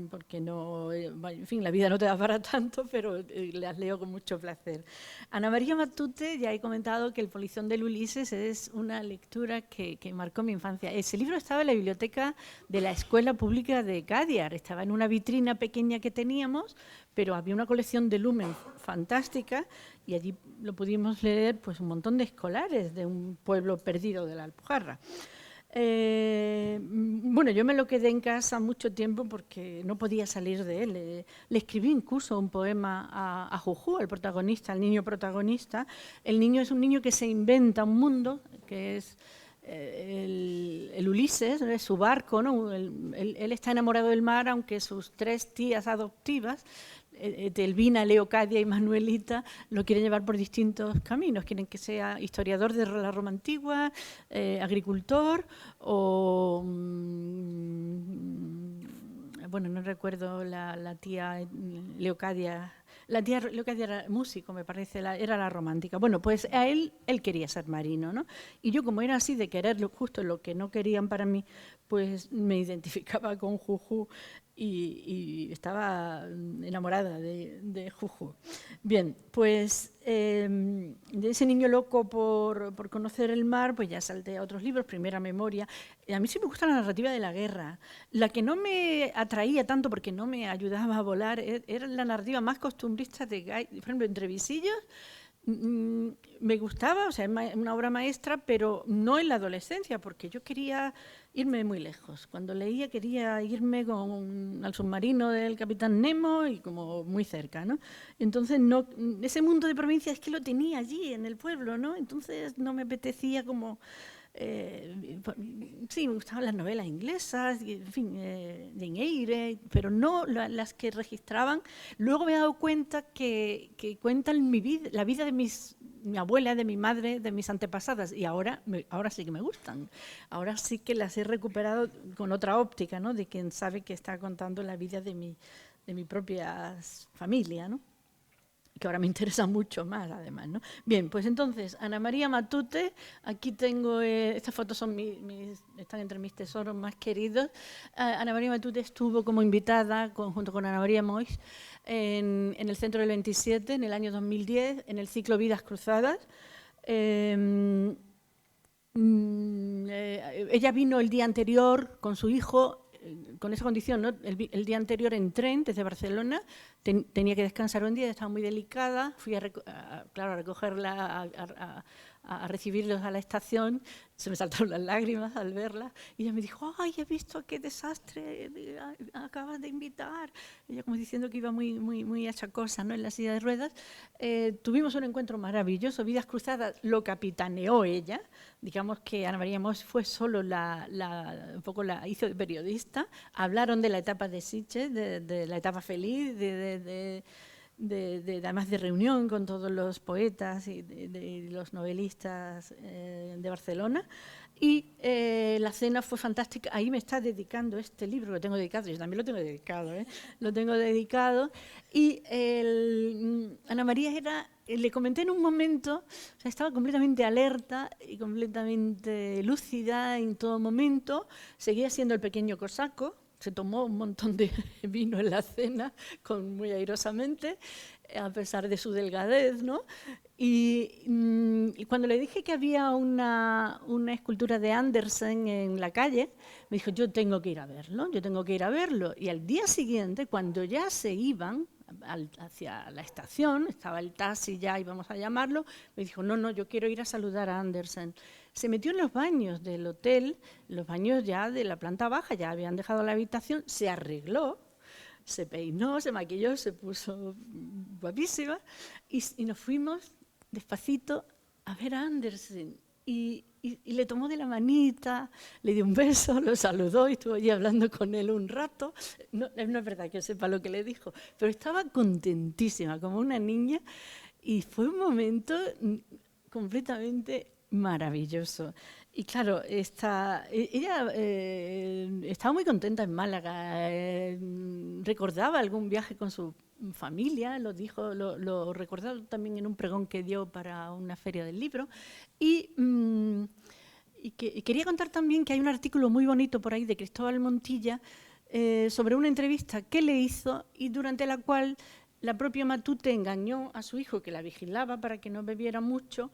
porque no, en fin, la vida no te da para tanto, pero las leo con mucho placer. Ana María Matute, ya he comentado que El polizón del Ulises es una lectura que marcó mi infancia. Ese libro estaba en la biblioteca de la Escuela Pública de Cádiz, estaba en una vitrina pequeña que teníamos, pero había una colección de Lumen fantástica y allí lo pudimos leer pues un montón de escolares de un pueblo perdido de la Alpujarra. Bueno, yo me lo quedé en casa mucho tiempo porque no podía salir de él. Le escribí incluso un poema a Juju, al protagonista, al niño protagonista. El niño es un niño que se inventa un mundo, que es el Ulises, es su barco, ¿no? Él está enamorado del mar, aunque sus 3 tías adoptivas, Telvina, Leocadia y Manuelita, lo quieren llevar por distintos caminos. Quieren que sea historiador de la Roma antigua, agricultor o... bueno, no recuerdo la tía Leocadia. La tía Leocadia era músico, me parece, era la romántica. Bueno, pues a él quería ser marino, ¿no? Y yo, como era así de querer justo lo que no querían para mí, pues me identificaba con Juju y estaba enamorada de Juju. Bien, pues de ese niño loco por conocer el mar, pues ya salté a otros libros, Primera Memoria. A mí sí me gusta la narrativa de la guerra. La que no me atraía tanto porque no me ayudaba a volar era la narrativa más costumbrista de Gay. Por ejemplo, Entre Visillos me gustaba, o sea, es una obra maestra, pero no en la adolescencia, porque yo quería irme muy lejos. Cuando leía quería irme al submarino del Capitán Nemo y como muy cerca, ¿no? Entonces, no, ese mundo de provincia es que lo tenía allí, en el pueblo, ¿no? Entonces no me apetecía como... sí, me gustaban las novelas inglesas, en fin, Jane Eyre, pero no las que registraban. Luego me he dado cuenta que cuentan la vida de mi abuela, de mi madre, de mis antepasadas, y ahora sí que me gustan. Ahora sí que las he recuperado con otra óptica, ¿no? De quien sabe que está contando la vida de mi propia familia, ¿no? Que ahora me interesa mucho más, además, ¿no? Bien, pues entonces, Ana María Matute, aquí tengo, estas fotos son están entre mis tesoros más queridos. Ana María Matute estuvo como invitada, junto con Ana María Moix, en el Centro del 27, en el año 2010, en el ciclo Vidas Cruzadas. Ella vino el día anterior con su hijo, con esa condición, ¿no? El día anterior en tren desde Barcelona, tenía que descansar un día, estaba muy delicada, fui a recogerla, a recibirlos a la estación, se me saltaron las lágrimas al verla, y ella me dijo, ¡ay, he visto qué desastre acabas de invitar! Ella como diciendo que iba muy, muy, muy achacosa, ¿no?, en la silla de ruedas. Tuvimos un encuentro maravilloso, Vidas Cruzadas lo capitaneó ella, digamos que Ana María Moix fue solo un poco la hizo de periodista, hablaron de la etapa de Sitges, de la etapa feliz, además de reunión con todos los poetas y de los novelistas de Barcelona. Y la cena fue fantástica. Ahí me está dedicando este libro, lo tengo dedicado, yo también lo tengo dedicado, lo tengo dedicado. Y Ana María le comenté en un momento, o sea, estaba completamente alerta y completamente lúcida en todo momento, seguía siendo el pequeño cosaco, se tomó un montón de vino en la cena, muy airosamente, a pesar de su delgadez, ¿no? Y cuando le dije que había una escultura de Andersen en la calle, me dijo, yo tengo que ir a verlo. Y al día siguiente, cuando ya se iban hacia la estación, estaba el taxi ya, íbamos a llamarlo, me dijo, no, yo quiero ir a saludar a Andersen. Se metió en los baños del hotel, los baños ya de la planta baja, ya habían dejado la habitación, se arregló, se peinó, se maquilló, se puso guapísima y nos fuimos despacito a ver a Andersen. Y le tomó de la manita, le dio un beso, lo saludó y estuvo allí hablando con él un rato. No es verdad que sepa lo que le dijo, pero estaba contentísima, como una niña, y fue un momento completamente maravilloso. Y claro, ella estaba muy contenta en Málaga, recordaba algún viaje con su familia, lo recordaba también en un pregón que dio para una feria del libro. Y quería contar también que hay un artículo muy bonito por ahí de Cristóbal Montilla sobre una entrevista que le hizo y durante la cual la propia Matute engañó a su hijo, que la vigilaba para que no bebiera mucho.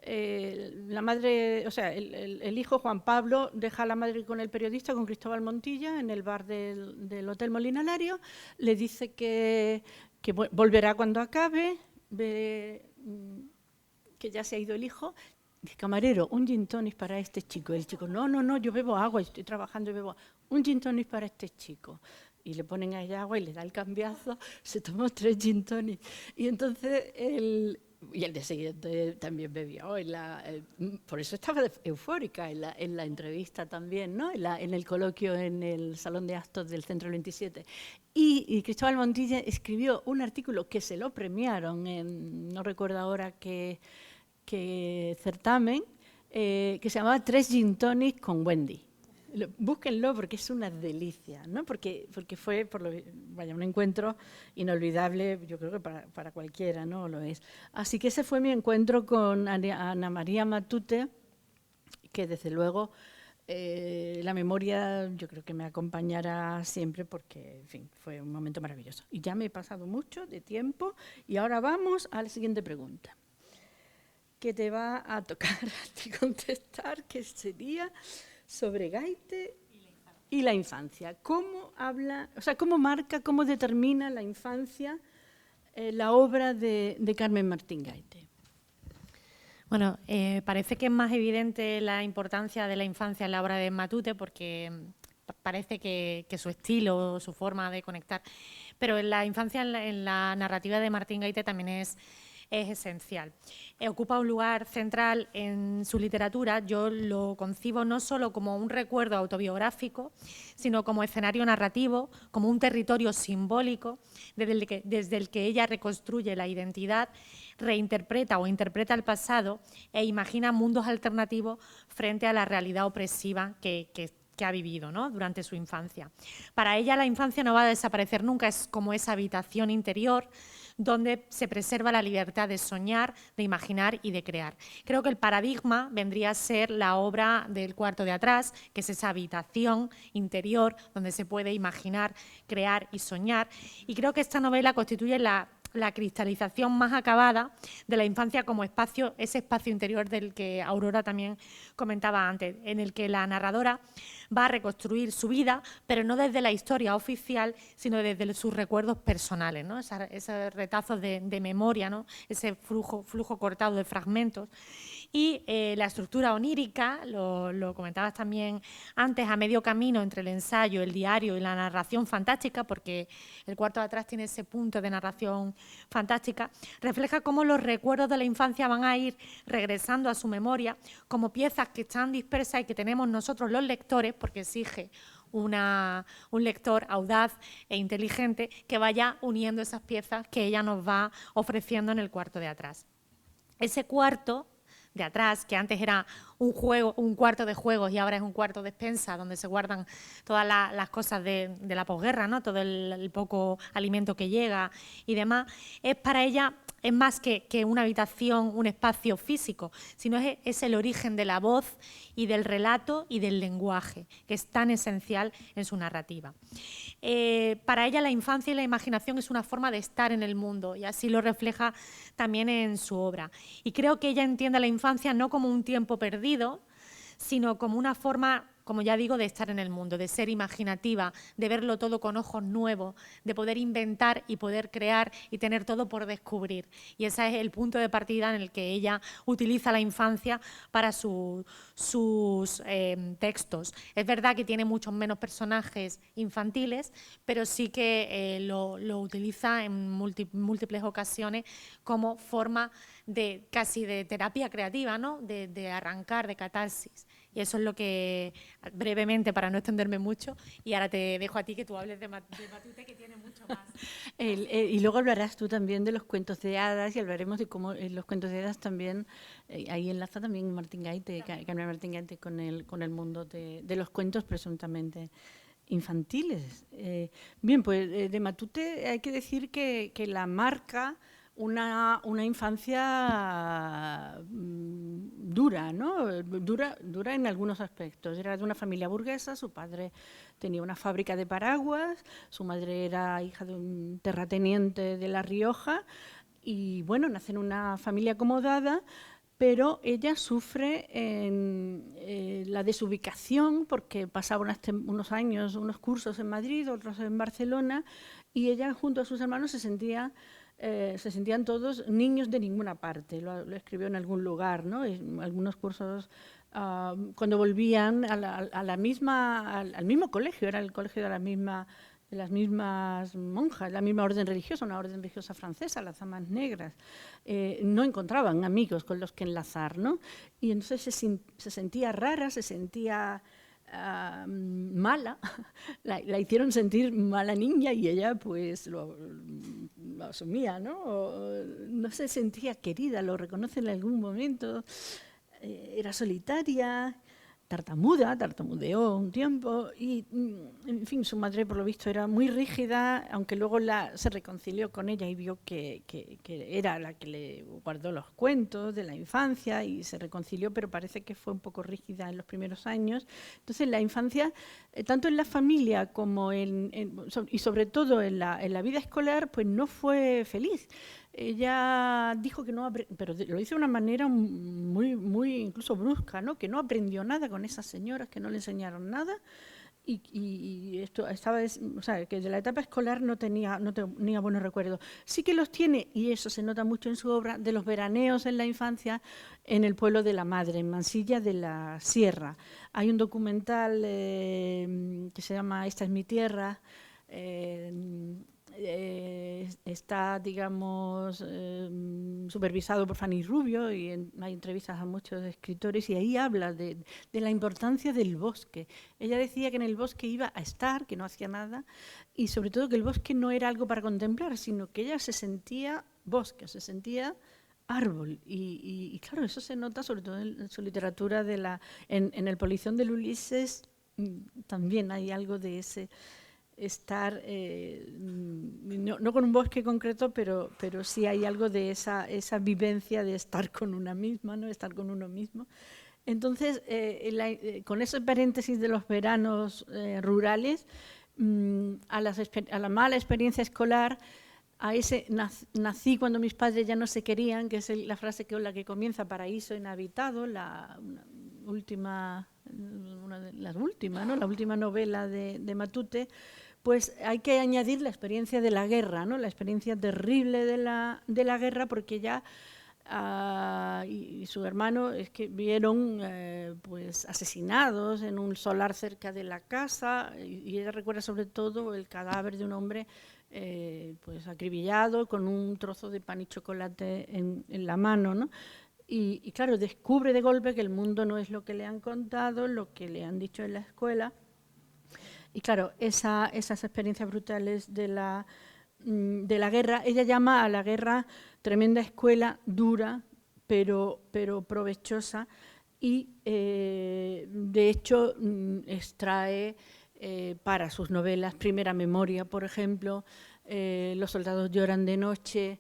La madre, o sea, el hijo Juan Pablo deja a la madre con el periodista, con Cristóbal Montilla, en el bar del Hotel Molina Lario, le dice que volverá cuando acabe, ve que ya se ha ido el hijo. Dice, camarero, un gin tonic para este chico. El chico, no, yo bebo agua, estoy trabajando y bebo agua. Un gin tonic para este chico. Y le ponen ahí agua y le da el cambiazo, se tomó 3 gin tonics. Y entonces y el día siguiente también bebió. Por eso estaba eufórica en la entrevista también, ¿no? En el coloquio en el Salón de Actos del Centro 27. Y Cristóbal Montilla escribió un artículo que se lo premiaron no recuerdo ahora qué certamen, que se llamaba 3 gin tonics con Wendy. Búsquenlo porque es una delicia, ¿no? Porque fue un encuentro inolvidable, yo creo que para cualquiera, ¿no? Lo es. Así que ese fue mi encuentro con Ana María Matute, que desde luego la memoria yo creo que me acompañará siempre porque, en fin, fue un momento maravilloso. Y ya me he pasado mucho de tiempo y ahora vamos a la siguiente pregunta, que te va a tocar a ti contestar, que sería sobre Gaite y la infancia. ¿Cómo habla, o sea, cómo marca, cómo determina la infancia la obra de Carmen Martín Gaite? Bueno, parece que es más evidente la importancia de la infancia en la obra de Matute porque parece que su estilo, su forma de conectar, pero en la infancia, en la narrativa de Martín Gaite también es esencial. Ocupa un lugar central en su literatura. Yo lo concibo no solo como un recuerdo autobiográfico, sino como escenario narrativo, como un territorio simbólico desde el que ella reconstruye la identidad, reinterpreta o interpreta el pasado e imagina mundos alternativos frente a la realidad opresiva que ha vivido, ¿no?, durante su infancia. Para ella la infancia no va a desaparecer nunca, es como esa habitación interior donde se preserva la libertad de soñar, de imaginar y de crear. Creo que el paradigma vendría a ser la obra del Cuarto de Atrás, que es esa habitación interior donde se puede imaginar, crear y soñar. Y creo que esta novela constituye la cristalización más acabada de la infancia como espacio, ese espacio interior del que Aurora también comentaba antes, en el que la narradora va a reconstruir su vida, pero no desde la historia oficial, sino desde sus recuerdos personales, ¿no? Esos retazos de memoria, ¿no?, ese flujo cortado de fragmentos. Y la estructura onírica, lo comentabas también antes, a medio camino entre el ensayo, el diario y la narración fantástica, porque el Cuarto de Atrás tiene ese punto de narración fantástica, refleja cómo los recuerdos de la infancia van a ir regresando a su memoria como piezas que están dispersas y que tenemos nosotros los lectores, porque exige un lector audaz e inteligente que vaya uniendo esas piezas que ella nos va ofreciendo en el Cuarto de Atrás. Ese cuarto de atrás, que antes era un cuarto de juegos y ahora es un cuarto de despensa donde se guardan todas las cosas de la posguerra, ¿no?, todo el poco alimento que llega y demás, es para ella es más que una habitación, un espacio físico, sino es el origen de la voz y del relato y del lenguaje, que es tan esencial en su narrativa. Para ella la infancia y la imaginación es una forma de estar en el mundo y así lo refleja también en su obra. Y creo que ella entiende la infancia no como un tiempo perdido, sino como una forma, como ya digo, de estar en el mundo, de ser imaginativa, de verlo todo con ojos nuevos, de poder inventar y poder crear y tener todo por descubrir. Y ese es el punto de partida en el que ella utiliza la infancia para sus textos. Es verdad que tiene muchos menos personajes infantiles, pero sí que lo utiliza en múltiples ocasiones como forma de casi de terapia creativa, ¿no?, de arrancar, de catarsis. Y eso es lo que, brevemente, para no extenderme mucho, y ahora te dejo a ti que tú hables de Matute, que tiene mucho más. Y luego hablarás tú también de los cuentos de hadas y hablaremos de cómo los cuentos de hadas también, ahí enlaza también Martín Gaite, Carmen Martín Gaite con el mundo de los cuentos presuntamente infantiles. Bien, pues de Matute hay que decir que la marca una infancia dura, ¿no? Dura en algunos aspectos. Era de una familia burguesa, su padre tenía una fábrica de paraguas, su madre era hija de un terrateniente de La Rioja y, bueno, nace en una familia acomodada, pero ella sufre la desubicación porque pasaba unos años, unos cursos en Madrid, otros en Barcelona, y ella junto a sus hermanos se sentían todos niños de ninguna parte. Lo escribió en algún lugar, ¿no? Algunos cursos, cuando volvían al mismo colegio, era el colegio de las mismas monjas, la misma orden religiosa, una orden religiosa francesa, las damas negras, no encontraban amigos con los que enlazar, ¿no? Y entonces se sentía rara, se sentía mala, la hicieron sentir mala niña y ella pues lo asumía, ¿no? No se sentía querida, lo reconoce en algún momento, era solitaria tartamudeó un tiempo y, en fin, su madre por lo visto era muy rígida, aunque luego se reconcilió con ella y vio que era la que le guardó los cuentos de la infancia y se reconcilió, pero parece que fue un poco rígida en los primeros años. Entonces la infancia, tanto en la familia como y sobre todo en la vida escolar, pues no fue feliz. Ella dijo que no, pero lo hizo de una manera muy incluso brusca, ¿no? Que no aprendió nada con esas señoras, que no le enseñaron nada y esto estaba, o sea, que de la etapa escolar no tenía buenos recuerdos. Sí que los tiene, y eso se nota mucho en su obra, de los veraneos en la infancia en el pueblo de la madre, en Mansilla de la Sierra. Hay un documental que se llama Esta es mi tierra. Está, digamos, supervisado por Fanny Rubio y hay entrevistas a muchos escritores y ahí habla de la importancia del bosque. Ella decía que en el bosque iba a estar, que no hacía nada y sobre todo que el bosque no era algo para contemplar, sino que ella se sentía bosque, se sentía árbol y claro, eso se nota sobre todo en su literatura en el Polición del Ulises también hay algo de ese estar, no con un bosque concreto, pero sí hay algo de esa vivencia de estar con una misma, ¿no? Estar con uno mismo. Entonces, con ese paréntesis de los veranos rurales, a la mala experiencia escolar, a ese nací cuando mis padres ya no se querían, que es la frase con la que comienza Paraíso inhabitado, la última novela de Matute. Pues hay que añadir la experiencia de la guerra, ¿no? La experiencia terrible de la guerra, porque ella y su hermano es que vieron pues asesinados en un solar cerca de la casa y ella recuerda sobre todo el cadáver de un hombre pues acribillado con un trozo de pan y chocolate en la mano, ¿no? Y claro, descubre de golpe que el mundo no es lo que le han contado, lo que le han dicho en la escuela. Y claro, esas experiencias brutales de la guerra, ella llama a la guerra tremenda escuela, dura, pero provechosa, y de hecho extrae para sus novelas Primera Memoria, por ejemplo, Los soldados lloran de noche.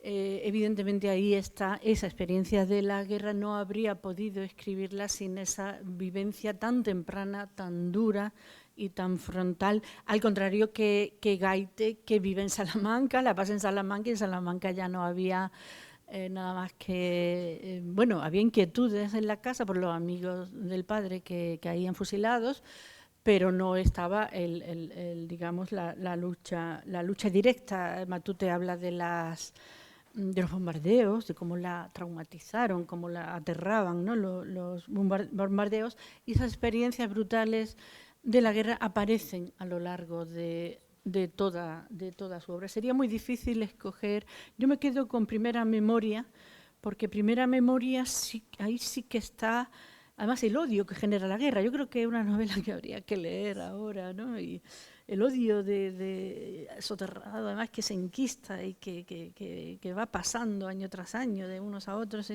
Evidentemente ahí está esa experiencia de la guerra, no habría podido escribirla sin esa vivencia tan temprana, tan dura y tan frontal, al contrario que Gaite, que vive en Salamanca, la pasa en Salamanca y en Salamanca ya no había nada más que, bueno, había inquietudes en la casa por los amigos del padre que caían fusilados, pero no estaba digamos, la lucha directa. Matute habla de los bombardeos, de cómo la traumatizaron, cómo la aterraban, ¿no? los bombardeos, y esas experiencias brutales de la guerra aparecen a lo largo de toda su obra. Sería muy difícil escoger. Yo me quedo con Primera Memoria, porque Primera Memoria ahí sí que está, además, el odio que genera la guerra. Yo creo que es una novela que habría que leer ahora, ¿no? Y el odio de soterrado, además, que se enquista y que va pasando año tras año de unos a otros,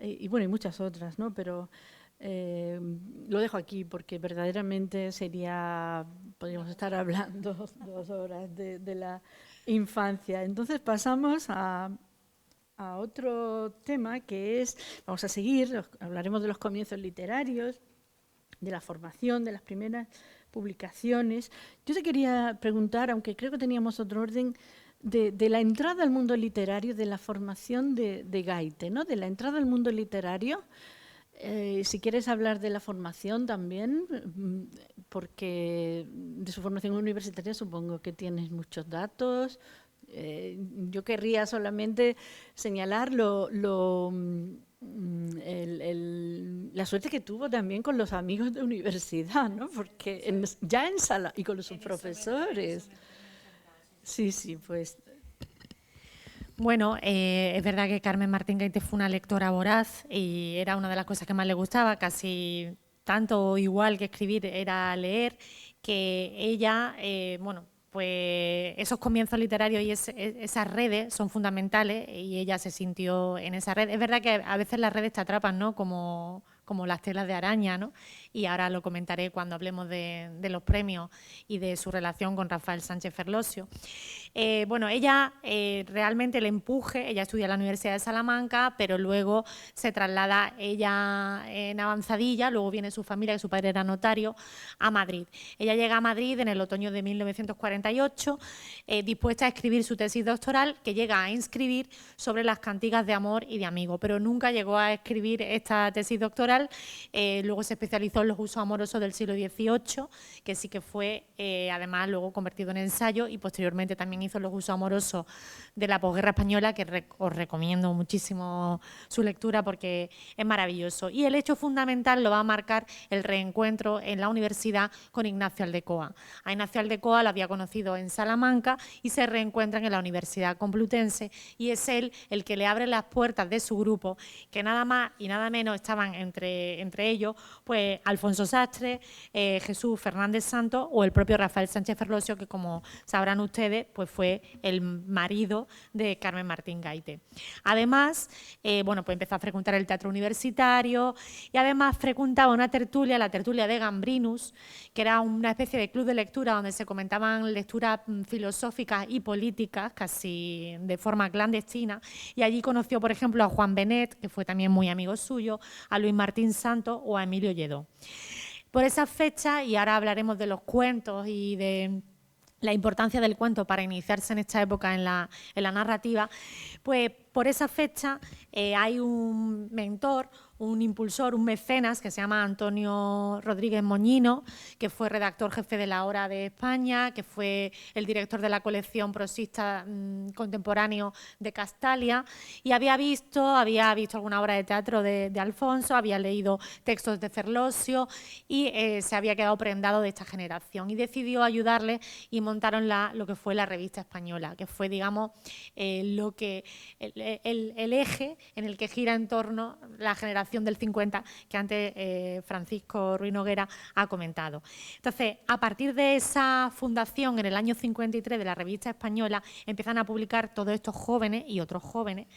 y bueno, y muchas otras, ¿no? Pero lo dejo aquí porque verdaderamente podríamos estar hablando 2 horas de la infancia. Entonces pasamos a otro tema que vamos a seguir, hablaremos de los comienzos literarios, de la formación, de las primeras publicaciones. Yo te quería preguntar, aunque creo que teníamos otro orden, de la entrada al mundo literario, de la formación de Gaite, ¿no? De la entrada al mundo literario. Si quieres hablar de la formación también, porque de su formación universitaria supongo que tienes muchos datos. Yo querría solamente señalar la suerte que tuvo también con los amigos de universidad, ¿no? Porque y con sus profesores. Sí, pues. Bueno, es verdad que Carmen Martín Gaite fue una lectora voraz y era una de las cosas que más le gustaba, casi tanto o igual que escribir era leer, que ella, bueno, pues esos comienzos literarios y esas redes son fundamentales y ella se sintió en esa red. Es verdad que a veces las redes te atrapan, ¿no? Como como las telas de araña, ¿no? Y ahora lo comentaré cuando hablemos de los premios y de su relación con Rafael Sánchez Ferlosio. Bueno, ella realmente el empuje, ella estudia en la Universidad de Salamanca, pero luego se traslada ella en avanzadilla, luego viene su familia, que su padre era notario, a Madrid. Ella llega a Madrid en el otoño de 1948, dispuesta a escribir su tesis doctoral, que llega a inscribir sobre las cantigas de amor y de amigo, pero nunca llegó a escribir esta tesis doctoral. Luego se especializó en los usos amorosos del siglo XVIII, que sí que fue además luego convertido en ensayo, y posteriormente también hizo los usos amorosos de la posguerra española, que os recomiendo muchísimo su lectura porque es maravilloso. Y el hecho fundamental lo va a marcar el reencuentro en la universidad con Ignacio Aldecoa. A Ignacio Aldecoa lo había conocido en Salamanca y se reencuentran en la Universidad Complutense, y es él el que le abre las puertas de su grupo, que nada más y nada menos estaban entre ellos pues Alfonso Sastre, Jesús Fernández Santos o el propio Rafael Sánchez Ferlosio, que como sabrán ustedes pues fue el marido de Carmen Martín Gaite. Además, bueno, pues empezó a frecuentar el teatro universitario y además frecuentaba una tertulia, la tertulia de Gambrinus, que era una especie de club de lectura donde se comentaban lecturas filosóficas y políticas, casi de forma clandestina, y allí conoció, por ejemplo, a Juan Benet, que fue también muy amigo suyo, a Luis Martín Santos o a Emilio Lledó. Por esas fechas, y ahora hablaremos de los cuentos y de la importancia del cuento para iniciarse en esta época en la narrativa, pues por esa fecha hay un mentor, un impulsor, un mecenas que se llama Antonio Rodríguez Moñino, que fue redactor jefe de La Hora de España, que fue el director de la colección prosista contemporáneo de Castalia, y había visto alguna obra de teatro de Alfonso, había leído textos de Ferlosio y se había quedado prendado de esta generación y decidió ayudarle, y montaron lo que fue la Revista Española, que fue, digamos, el eje en el que gira en torno la generación del 50 que antes Francisco Ruiz Noguera ha comentado. Entonces, a partir de esa fundación en el año 53 de la Revista Española, empiezan a publicar todos estos jóvenes y otros jóvenes,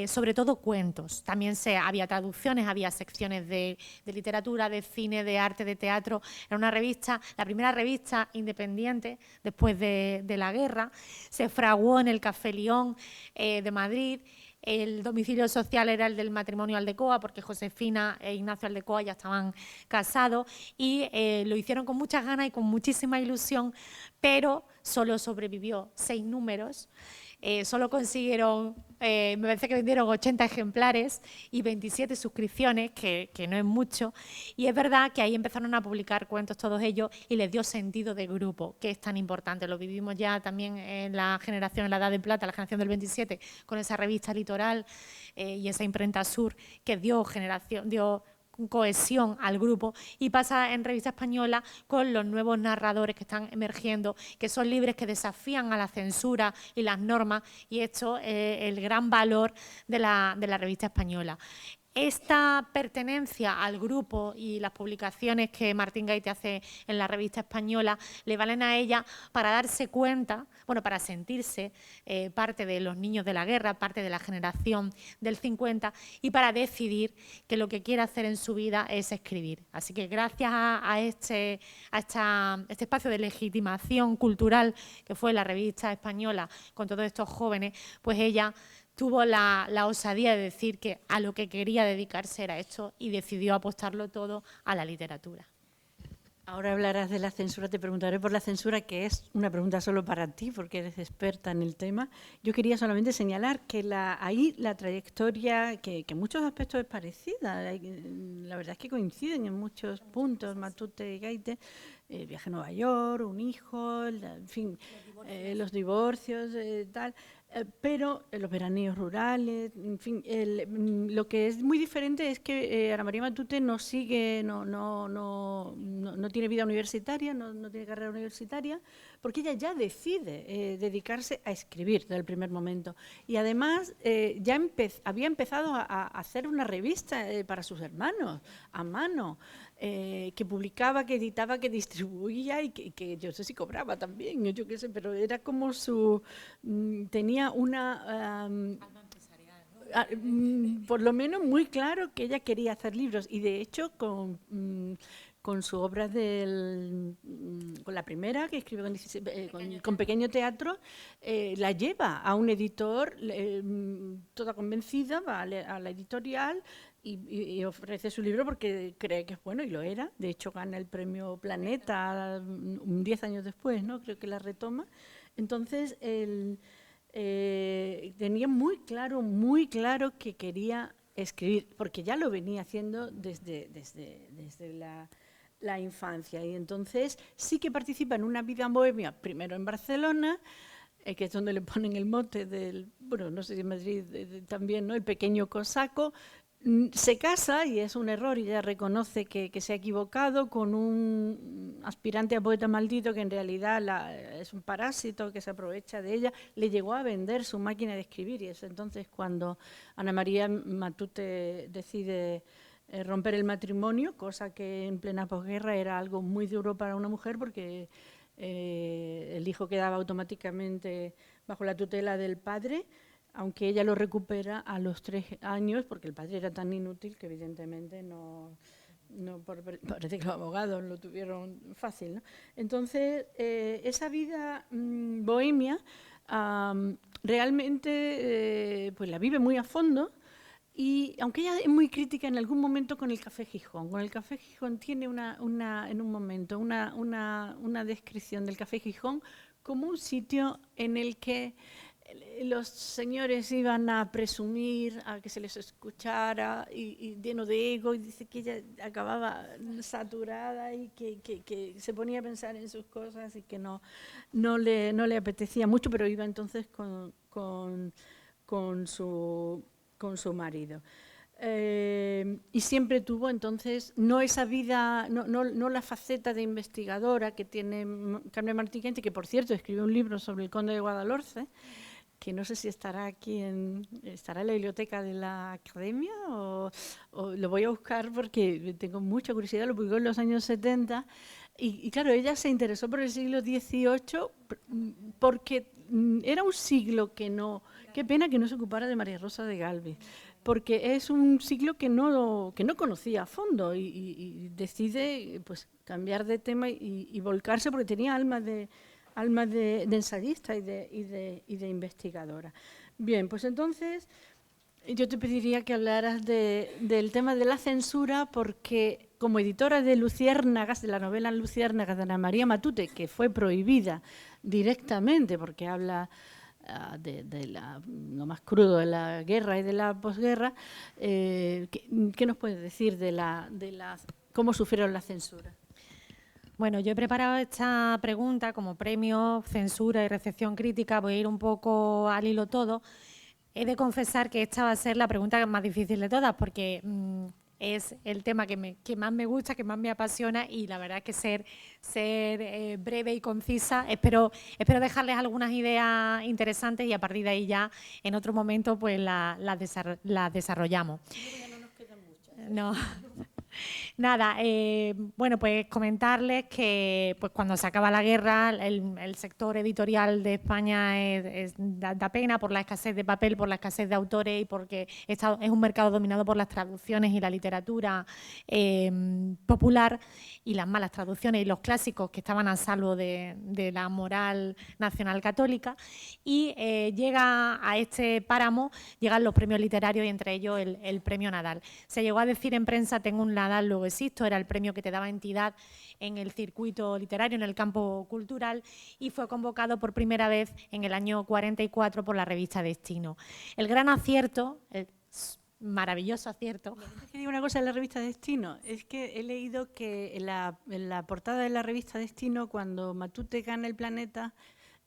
sobre todo cuentos. También había traducciones, había secciones de literatura, de cine, de arte, de teatro. Era una revista, la primera revista independiente después de la guerra. Se fraguó en el Café Lión de Madrid. El domicilio social era el del matrimonio Aldecoa, porque Josefina e Ignacio Aldecoa ya estaban casados, y lo hicieron con muchas ganas y con muchísima ilusión, pero solo sobrevivió 6 números. Solo consiguieron, me parece que vendieron 80 ejemplares y 27 suscripciones, que no es mucho, y es verdad que ahí empezaron a publicar cuentos todos ellos y les dio sentido de grupo, que es tan importante. Lo vivimos ya también en la generación, en la Edad de Plata, la generación del 27, con esa revista Litoral y esa imprenta Sur que dio cohesión al grupo, y pasa en Revista Española con los nuevos narradores que están emergiendo, que son libres, que desafían a la censura y las normas, y esto es el gran valor de la Revista Española. Esta pertenencia al grupo y las publicaciones que Martín Gaite hace en la Revista Española le valen a ella para darse cuenta, bueno, para sentirse parte de los niños de la guerra, parte de la generación del 50, y para decidir que lo que quiere hacer en su vida es escribir. Así que gracias a este espacio de legitimación cultural que fue la Revista Española con todos estos jóvenes, pues ella tuvo la osadía de decir que a lo que quería dedicarse era esto, y decidió apostarlo todo a la literatura. Ahora hablarás de la censura, te preguntaré por la censura, que es una pregunta solo para ti, porque eres experta en el tema. Yo quería solamente señalar que ahí la trayectoria, que en muchos aspectos es parecida, la verdad es que coinciden en muchos puntos, Matute y Gaite, el viaje a Nueva York, un hijo, en fin, los divorcios, tal. Pero los veraneos rurales, en fin, lo que es muy diferente es que Ana María Matute no tiene vida universitaria, no tiene carrera universitaria, porque ella ya decide dedicarse a escribir desde el primer momento. Y además ya había empezado a hacer una revista para sus hermanos, a mano, que publicaba, que editaba, que distribuía y que yo sé si cobraba también, yo qué sé, pero era como tenía una por lo menos muy claro que ella quería hacer libros, y de hecho con su obra con la primera que escribe con Pequeño Teatro, la lleva a un editor, toda convencida, va a la editorial y ofrece su libro porque cree que es bueno, y lo era. De hecho gana el premio Planeta 10 años después, ¿no? Creo que la retoma. Entonces tenía muy claro que quería escribir, porque ya lo venía haciendo desde la infancia, y entonces sí que participa en una vida bohemia, primero en Barcelona, que es donde le ponen el mote del, bueno, no sé si en Madrid también, ¿no?, el pequeño cosaco. Se casa, y es un error, y ella reconoce que se ha equivocado con un aspirante a poeta maldito que en realidad es un parásito que se aprovecha de ella. Le llegó a vender su máquina de escribir, y es entonces cuando Ana María Matute decide romper el matrimonio, cosa que en plena posguerra era algo muy duro para una mujer, porque el hijo quedaba automáticamente bajo la tutela del padre, aunque ella lo recupera a los 3 años, porque el padre era tan inútil que evidentemente parece que los abogados lo tuvieron fácil, ¿no? Entonces, esa vida bohemia realmente pues la vive muy a fondo. Y aunque ella es muy crítica en algún momento con el Café Gijón, tiene en un momento una descripción del Café Gijón como un sitio en el que los señores iban a presumir, a que se les escuchara, y lleno de ego, y dice que ella acababa saturada y que se ponía a pensar en sus cosas y que no le apetecía mucho, pero iba entonces con su marido. Y siempre tuvo entonces no esa vida, no la faceta de investigadora que tiene Carmen Martín Kenche, que por cierto escribió un libro sobre el conde de Guadalhorce, que no sé si estará estará en la biblioteca de la Academia, o lo voy a buscar porque tengo mucha curiosidad. Lo publicó en los años 70, y claro, ella se interesó por el siglo XVIII porque era un siglo que no, qué pena que no se ocupara de María Rosa de Galvez, porque es un siglo que no conocía a fondo, y decide pues cambiar de tema y volcarse, porque tenía alma de ensayista y de investigadora. Bien, pues entonces yo te pediría que hablaras del tema de la censura, porque como editora de Luciérnagas, de la novela Luciérnagas de Ana María Matute, que fue prohibida directamente porque habla de lo más crudo de la guerra y de la posguerra, ¿qué nos puedes decir de cómo sufrieron la censura? Bueno, yo he preparado esta pregunta como premio, censura y recepción crítica. Voy a ir un poco al hilo todo. He de confesar que esta va a ser la pregunta más difícil de todas, porque es el tema que más me gusta, que más me apasiona, y la verdad es que ser breve y concisa. Espero dejarles algunas ideas interesantes, y a partir de ahí ya en otro momento pues las desarrollamos. Ya no nos quedan muchas. No. Nada, bueno, pues comentarles que pues cuando se acaba la guerra, el sector editorial de España da pena por la escasez de papel, por la escasez de autores, y porque es un mercado dominado por las traducciones y la literatura popular, y las malas traducciones y los clásicos que estaban a salvo de la moral nacional católica. Y llega a este páramo, llegan los premios literarios, y entre ellos el premio Nadal. Se llegó a decir en prensa, tengo un Nadal, luego existo, era el premio que te daba entidad en el circuito literario, en el campo cultural, y fue convocado por primera vez en el año 44 por la revista Destino. El gran acierto, el maravilloso acierto. Te digo una cosa de la revista Destino, es que he leído que en la portada de la revista Destino, cuando Matute gana el Planeta,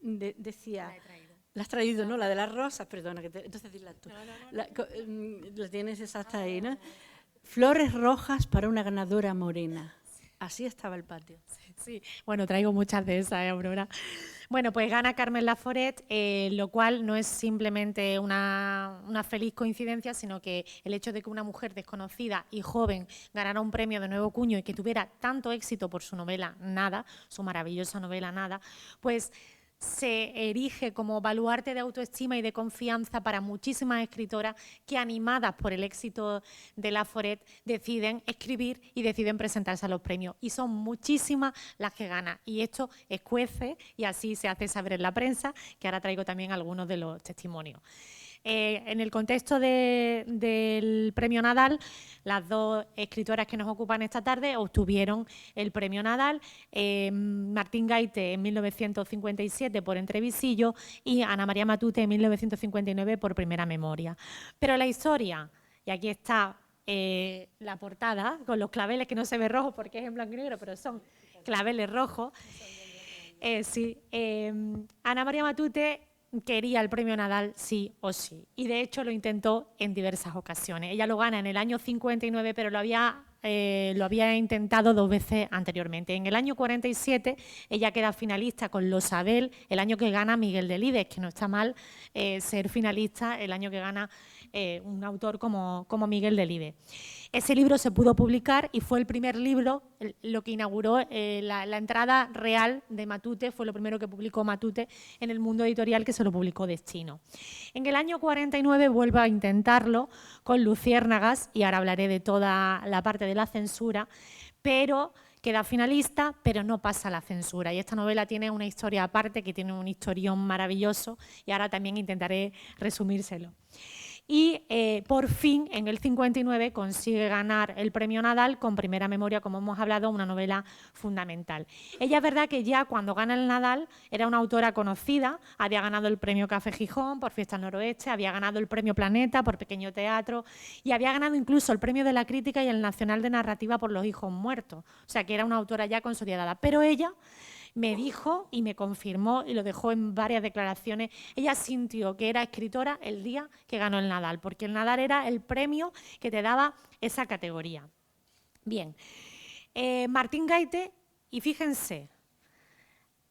decía... La has traído, ¿no? La de las rosas, perdona, entonces dila tú. La tienes exacta ahí, ¿no? Flores rojas para una ganadora morena. Así estaba el patio. Sí, bueno, traigo muchas de esas, Aurora. Bueno, pues gana Carmen Laforet, lo cual no es simplemente una feliz coincidencia, sino que el hecho de que una mujer desconocida y joven ganara un premio de nuevo cuño y que tuviera tanto éxito por su novela Nada, su maravillosa novela Nada, pues se erige como baluarte de autoestima y de confianza para muchísimas escritoras que, animadas por el éxito de Laforet, deciden escribir y deciden presentarse a los premios. Y son muchísimas las que ganan. Y esto escuece y así se hace saber en la prensa, que ahora traigo también algunos de los testimonios. En el contexto del Premio Nadal, las dos escritoras que nos ocupan esta tarde obtuvieron el Premio Nadal, Martín Gaite en 1957 por Entrevisillo y Ana María Matute en 1959 por Primera Memoria. Pero la historia, y aquí está la portada con los claveles, que no se ve rojo porque es en blanco y negro, pero son claveles rojos. Ana María Matute quería el Premio Nadal sí o sí, y de hecho lo intentó en diversas ocasiones. Ella lo gana en el año 59, pero lo había intentado 2 veces anteriormente. En el año 47 ella queda finalista con Lo Sabel, el año que gana Miguel Delibes, que no está mal ser finalista el año que gana un autor como Miguel Delibes. Ese libro se pudo publicar y fue el primer libro, lo que inauguró la entrada real de Matute, fue lo primero que publicó Matute en el mundo editorial, que se lo publicó Destino. En el año 49 vuelve a intentarlo con Luciérnagas, y ahora hablaré de toda la parte de la censura, pero queda finalista, pero no pasa la censura. Y esta novela tiene una historia aparte, que tiene un historión maravilloso, y ahora también intentaré resumírselo. Y por fin, en el 59, consigue ganar el Premio Nadal con Primera Memoria, como hemos hablado, una novela fundamental. Ella es verdad que ya cuando gana el Nadal era una autora conocida, había ganado el Premio Café Gijón por Fiesta al Noroeste, había ganado el Premio Planeta por Pequeño Teatro y había ganado incluso el Premio de la Crítica y el Nacional de Narrativa por Los Hijos Muertos. O sea, que era una autora ya consolidada. Pero ella me dijo y me confirmó, y lo dejó en varias declaraciones, ella sintió que era escritora el día que ganó el Nadal, porque el Nadal era el premio que te daba esa categoría. Bien, Martín Gaite, y fíjense,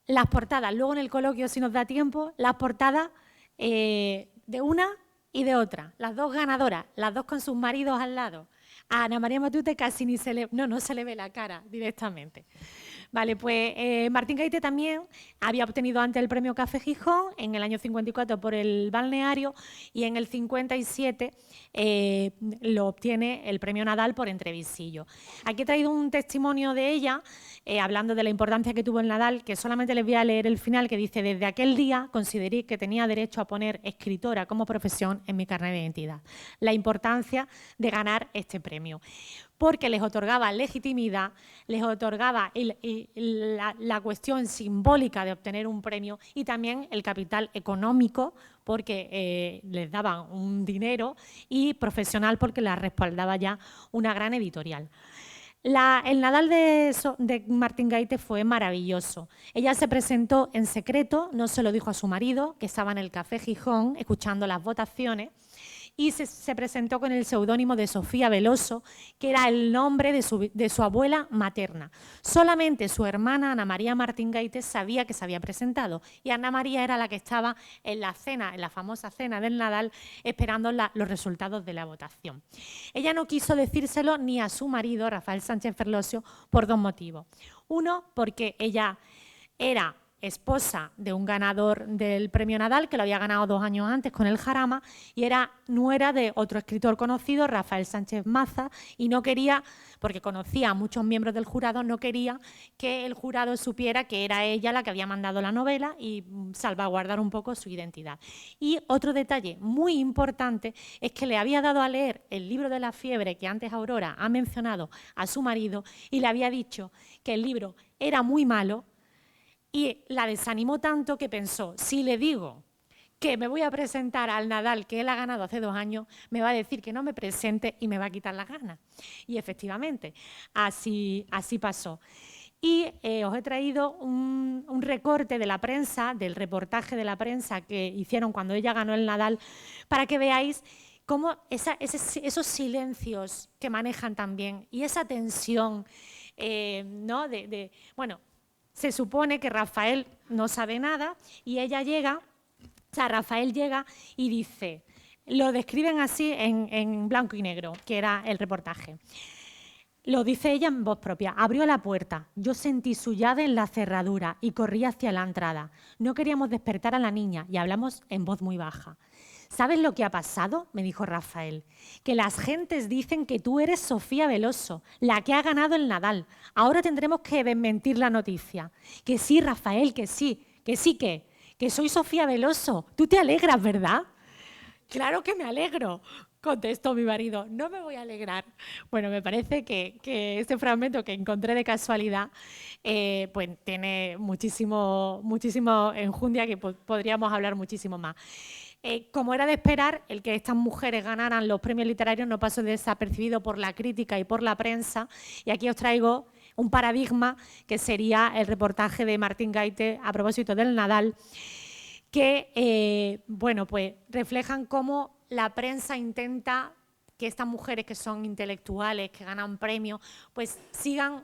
las portadas, luego en el coloquio, si nos da tiempo, las portadas de una y de otra, las dos ganadoras, las dos con sus maridos al lado. A Ana María Matute casi no se le ve la cara directamente. Vale, pues Martín Gaite también había obtenido antes el Premio Café Gijón, en el año 54 por El Balneario, y en el 57 lo obtiene el Premio Nadal por Entrevisillo. Aquí he traído un testimonio de ella, hablando de la importancia que tuvo el Nadal, que solamente les voy a leer el final, que dice: desde aquel día consideré que tenía derecho a poner escritora como profesión en mi carnet de identidad. La importancia de ganar este premio, porque les otorgaba legitimidad, les otorgaba la cuestión simbólica de obtener un premio y también el capital económico, porque les daban un dinero, y profesional, porque la respaldaba ya una gran editorial. El Nadal de Martín Gaite fue maravilloso. Ella se presentó en secreto, no se lo dijo a su marido, que estaba en el Café Gijón escuchando las votaciones, y se presentó con el seudónimo de Sofía Veloso, que era el nombre de su abuela materna. Solamente su hermana Ana María Martín Gaite sabía que se había presentado, y Ana María era la que estaba en la cena, en la famosa cena del Nadal, esperando los resultados de la votación. Ella no quiso decírselo ni a su marido, Rafael Sánchez Ferlosio, por 2 motivos. Uno, porque ella era esposa de un ganador del Premio Nadal, que lo había ganado 2 años antes con el Jarama, y era nuera de otro escritor conocido, Rafael Sánchez Maza, y no quería, porque conocía a muchos miembros del jurado, no quería que el jurado supiera que era ella la que había mandado la novela, y salvaguardar un poco su identidad. Y otro detalle muy importante es que le había dado a leer el libro de la fiebre, que antes Aurora ha mencionado, a su marido, y le había dicho que el libro era muy malo, y la desanimó tanto que pensó: si le digo que me voy a presentar al Nadal que él ha ganado hace 2 años, me va a decir que no me presente y me va a quitar las ganas. Y efectivamente, así pasó. Y os he traído un recorte de la prensa, del reportaje de la prensa que hicieron cuando ella ganó el Nadal, para que veáis cómo esos silencios que manejan también, y esa tensión, ¿no? Bueno, se supone que Rafael no sabe nada, y ella llega, o sea, Rafael llega y dice, lo describen así en blanco y negro, que era el reportaje. Lo dice ella en voz propia. Abrió la puerta. Yo sentí su llave en la cerradura y corrí hacia la entrada. No queríamos despertar a la niña y hablamos en voz muy baja. ¿Sabes lo que ha pasado?, me dijo Rafael. Que las gentes dicen que tú eres Sofía Veloso, la que ha ganado el Nadal. Ahora tendremos que desmentir la noticia. Que sí, Rafael, que sí. Que soy Sofía Veloso. Tú te alegras, ¿verdad? Claro que me alegro, contestó mi marido. No me voy a alegrar. Bueno, me parece que este fragmento que encontré de casualidad pues tiene muchísimo enjundia, que podríamos hablar muchísimo más. Como era de esperar, el que estas mujeres ganaran los premios literarios no pasó desapercibido por la crítica y por la prensa. Y aquí os traigo un paradigma que sería el reportaje de Martín Gaite a propósito del Nadal, que bueno, pues reflejan cómo la prensa intenta que estas mujeres que son intelectuales, que ganan premios, pues sigan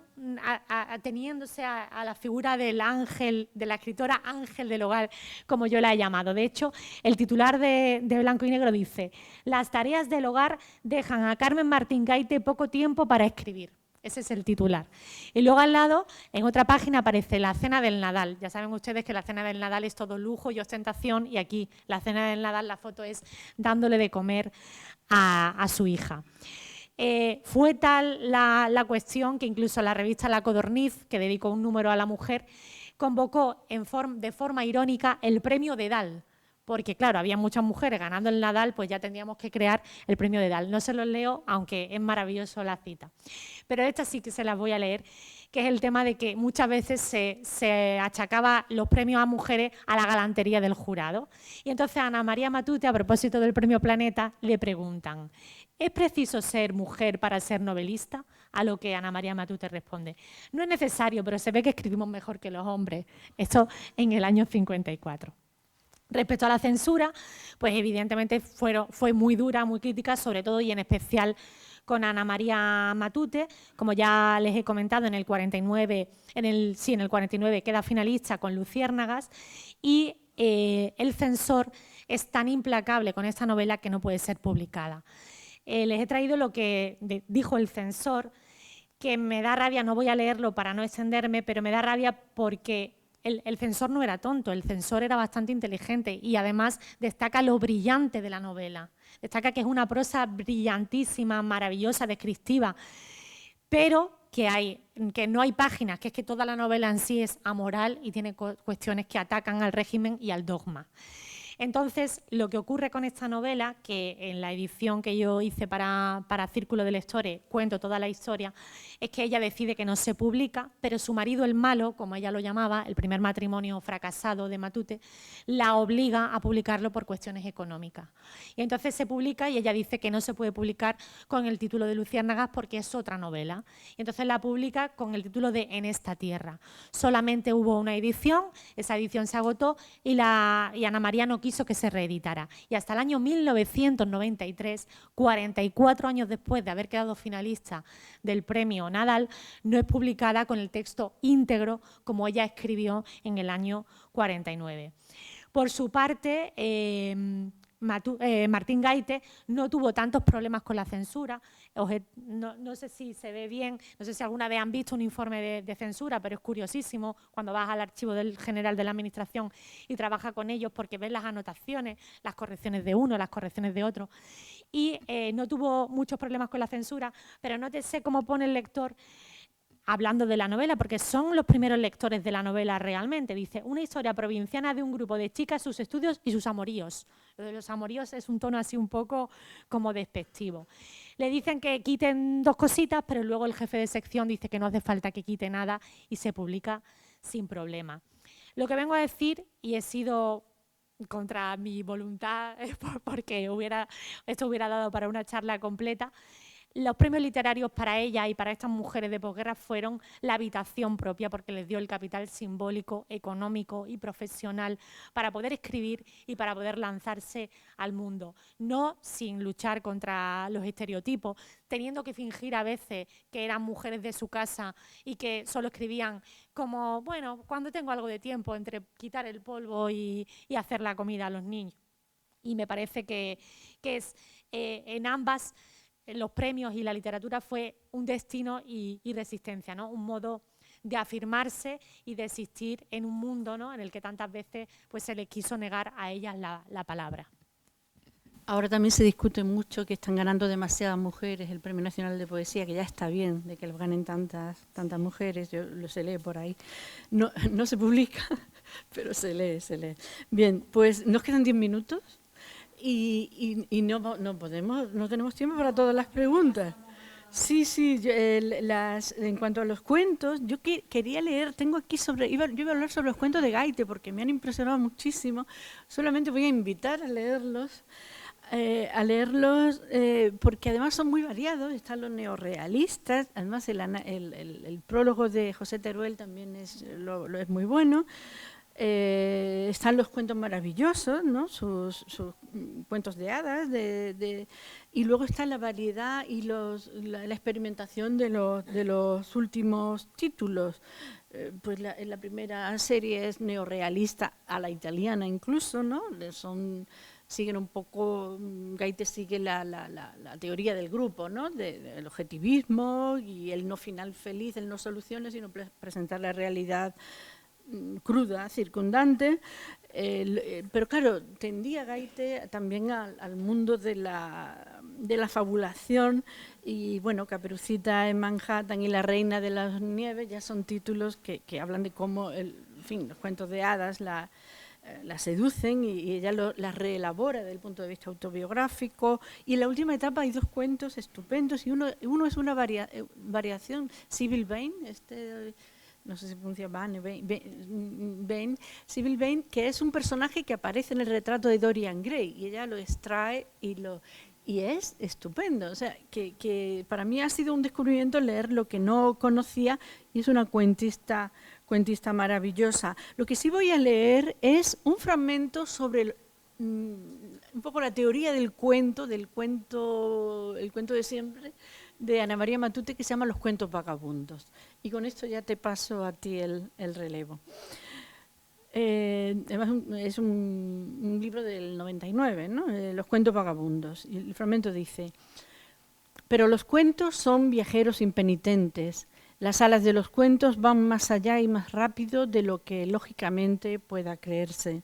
ateniéndose a la figura del ángel, de la escritora ángel del hogar, como yo la he llamado. De hecho, el titular de Blanco y Negro dice: las tareas del hogar dejan a Carmen Martín Gaite poco tiempo para escribir. Ese es el titular. Y luego al lado, en otra página, aparece la cena del Nadal. Ya saben ustedes que la cena del Nadal es todo lujo y ostentación, y aquí la cena del Nadal, la foto es dándole de comer a su hija. Fue tal la cuestión que incluso la revista La Codorniz, que dedicó un número a la mujer, convocó de forma irónica el premio Dedal. Porque, claro, había muchas mujeres ganando el Nadal, pues ya tendríamos que crear el premio Dedal. No se los leo, aunque es maravilloso la cita. Pero esta sí que se las voy a leer, que es el tema de que muchas veces se achacaba los premios a mujeres a la galantería del jurado. Y entonces a Ana María Matute, a propósito del premio Planeta, le preguntan: ¿es preciso ser mujer para ser novelista? A lo que Ana María Matute responde: no es necesario, pero se ve que escribimos mejor que los hombres. Esto en el año 54. Respecto a la censura, pues evidentemente fue muy dura, muy crítica, sobre todo y en especial con Ana María Matute. Como ya les he comentado, en el 49 queda finalista con Luciérnagas, y el censor es tan implacable con esta novela que no puede ser publicada. Les he traído lo que dijo el censor, que me da rabia, no voy a leerlo para no extenderme, pero me da rabia porque el censor no era tonto, el censor era bastante inteligente y además destaca lo brillante de la novela. Destaca que es una prosa brillantísima, maravillosa, descriptiva, pero que no hay páginas, que es que toda la novela en sí es amoral y tiene cuestiones que atacan al régimen y al dogma. Entonces, lo que ocurre con esta novela, que en la edición que yo hice para Círculo de Lectores cuento toda la historia, es que ella decide que no se publica, pero su marido, el malo, como ella lo llamaba, el primer matrimonio fracasado de Matute, la obliga a publicarlo por cuestiones económicas. Y entonces se publica y ella dice que no se puede publicar con el título de Luciérnagas porque es otra novela. Y entonces la publica con el título de En esta tierra. Solamente hubo una edición, esa edición se agotó y Ana María no quiso que se reeditara. Y hasta el año 1993, 44 años después de haber quedado finalista del premio Nadal, no es publicada con el texto íntegro como ella escribió en el año 49. Por su parte, Martín Gaite no tuvo tantos problemas con la censura. No sé si se ve bien, no sé si alguna vez han visto un informe de censura, pero es curiosísimo cuando vas al archivo del general de la Administración y trabajas con ellos, porque ves las anotaciones, las correcciones de uno, las correcciones de otro. Y no tuvo muchos problemas con la censura, pero nótese cómo pone el lector hablando de la novela, porque son los primeros lectores de la novela realmente. Dice: una historia provinciana de un grupo de chicas, sus estudios y sus amoríos. Lo de los amoríos es un tono así un poco como despectivo. Le dicen que quiten dos cositas, pero luego el jefe de sección dice que no hace falta que quite nada y se publica sin problema. Lo que vengo a decir, y he sido contra mi voluntad, porque esto hubiera dado para una charla completa, los premios literarios para ella y para estas mujeres de posguerra fueron la habitación propia, porque les dio el capital simbólico, económico y profesional para poder escribir y para poder lanzarse al mundo. No sin luchar contra los estereotipos, teniendo que fingir a veces que eran mujeres de su casa y que solo escribían como, bueno, cuando tengo algo de tiempo entre quitar el polvo y hacer la comida a los niños. Y me parece que es en ambas los premios y la literatura fue un destino y resistencia, ¿no? Un modo de afirmarse y de existir en un mundo, ¿no?, en el que tantas veces pues, se les quiso negar a ellas la palabra. Ahora también se discute mucho que están ganando demasiadas mujeres el Premio Nacional de Poesía, que ya está bien de que lo ganen tantas mujeres, yo lo se lee por ahí. No se publica, pero se lee. Bien, pues nos quedan 10 minutos y no tenemos tiempo para todas las preguntas. Sí, en cuanto a los cuentos, yo quería leer, tengo aquí yo iba a hablar sobre los cuentos de Gaite, porque me han impresionado muchísimo. Solamente voy a invitar a leerlos, porque además son muy variados. Están los neorrealistas, además el prólogo de José Teruel también es muy bueno. Están los cuentos maravillosos, ¿no? sus cuentos de hadas, y luego está la variedad y la experimentación de los últimos títulos. Pues la primera serie es neorrealista, a la italiana incluso, ¿no? Siguen un poco, Gaite sigue la teoría del grupo, ¿no? Del objetivismo y el no final feliz, el no soluciones, sino presentar la realidad cruda, circundante, pero claro, tendía Gaite también al mundo de la fabulación, y bueno, Caperucita en Manhattan y La Reina de las Nieves ya son títulos que hablan de cómo, los cuentos de hadas la seducen y ella las reelabora desde el punto de vista autobiográfico. Y en la última etapa hay 2 cuentos estupendos, y uno es una variación, Sybil Vane, no sé si pronuncia Sybil Vane, que es un personaje que aparece en el retrato de Dorian Gray, y ella lo extrae y es estupendo. O sea, que para mí ha sido un descubrimiento leer lo que no conocía, y es una cuentista maravillosa. Lo que sí voy a leer es un fragmento sobre un poco la teoría del cuento, el cuento de siempre, de Ana María Matute, que se llama Los cuentos vagabundos. Y con esto ya te paso a ti el relevo. Además es un libro del 99, ¿no? Los cuentos vagabundos. Y el fragmento dice: pero los cuentos son viajeros impenitentes. Las alas de los cuentos van más allá y más rápido de lo que lógicamente pueda creerse.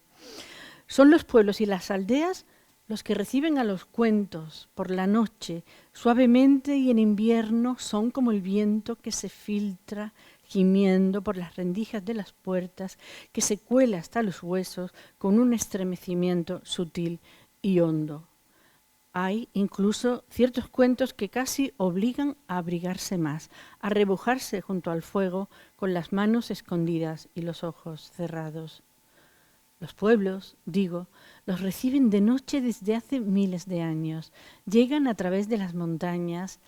Son los pueblos y las aldeas los que reciben a los cuentos por la noche, suavemente, y en invierno son como el viento que se filtra gimiendo por las rendijas de las puertas, que se cuela hasta los huesos con un estremecimiento sutil y hondo. Hay incluso ciertos cuentos que casi obligan a abrigarse más, a rebujarse junto al fuego con las manos escondidas y los ojos cerrados. Los pueblos, digo, los reciben de noche desde hace miles de años. Llegan a través de las montañas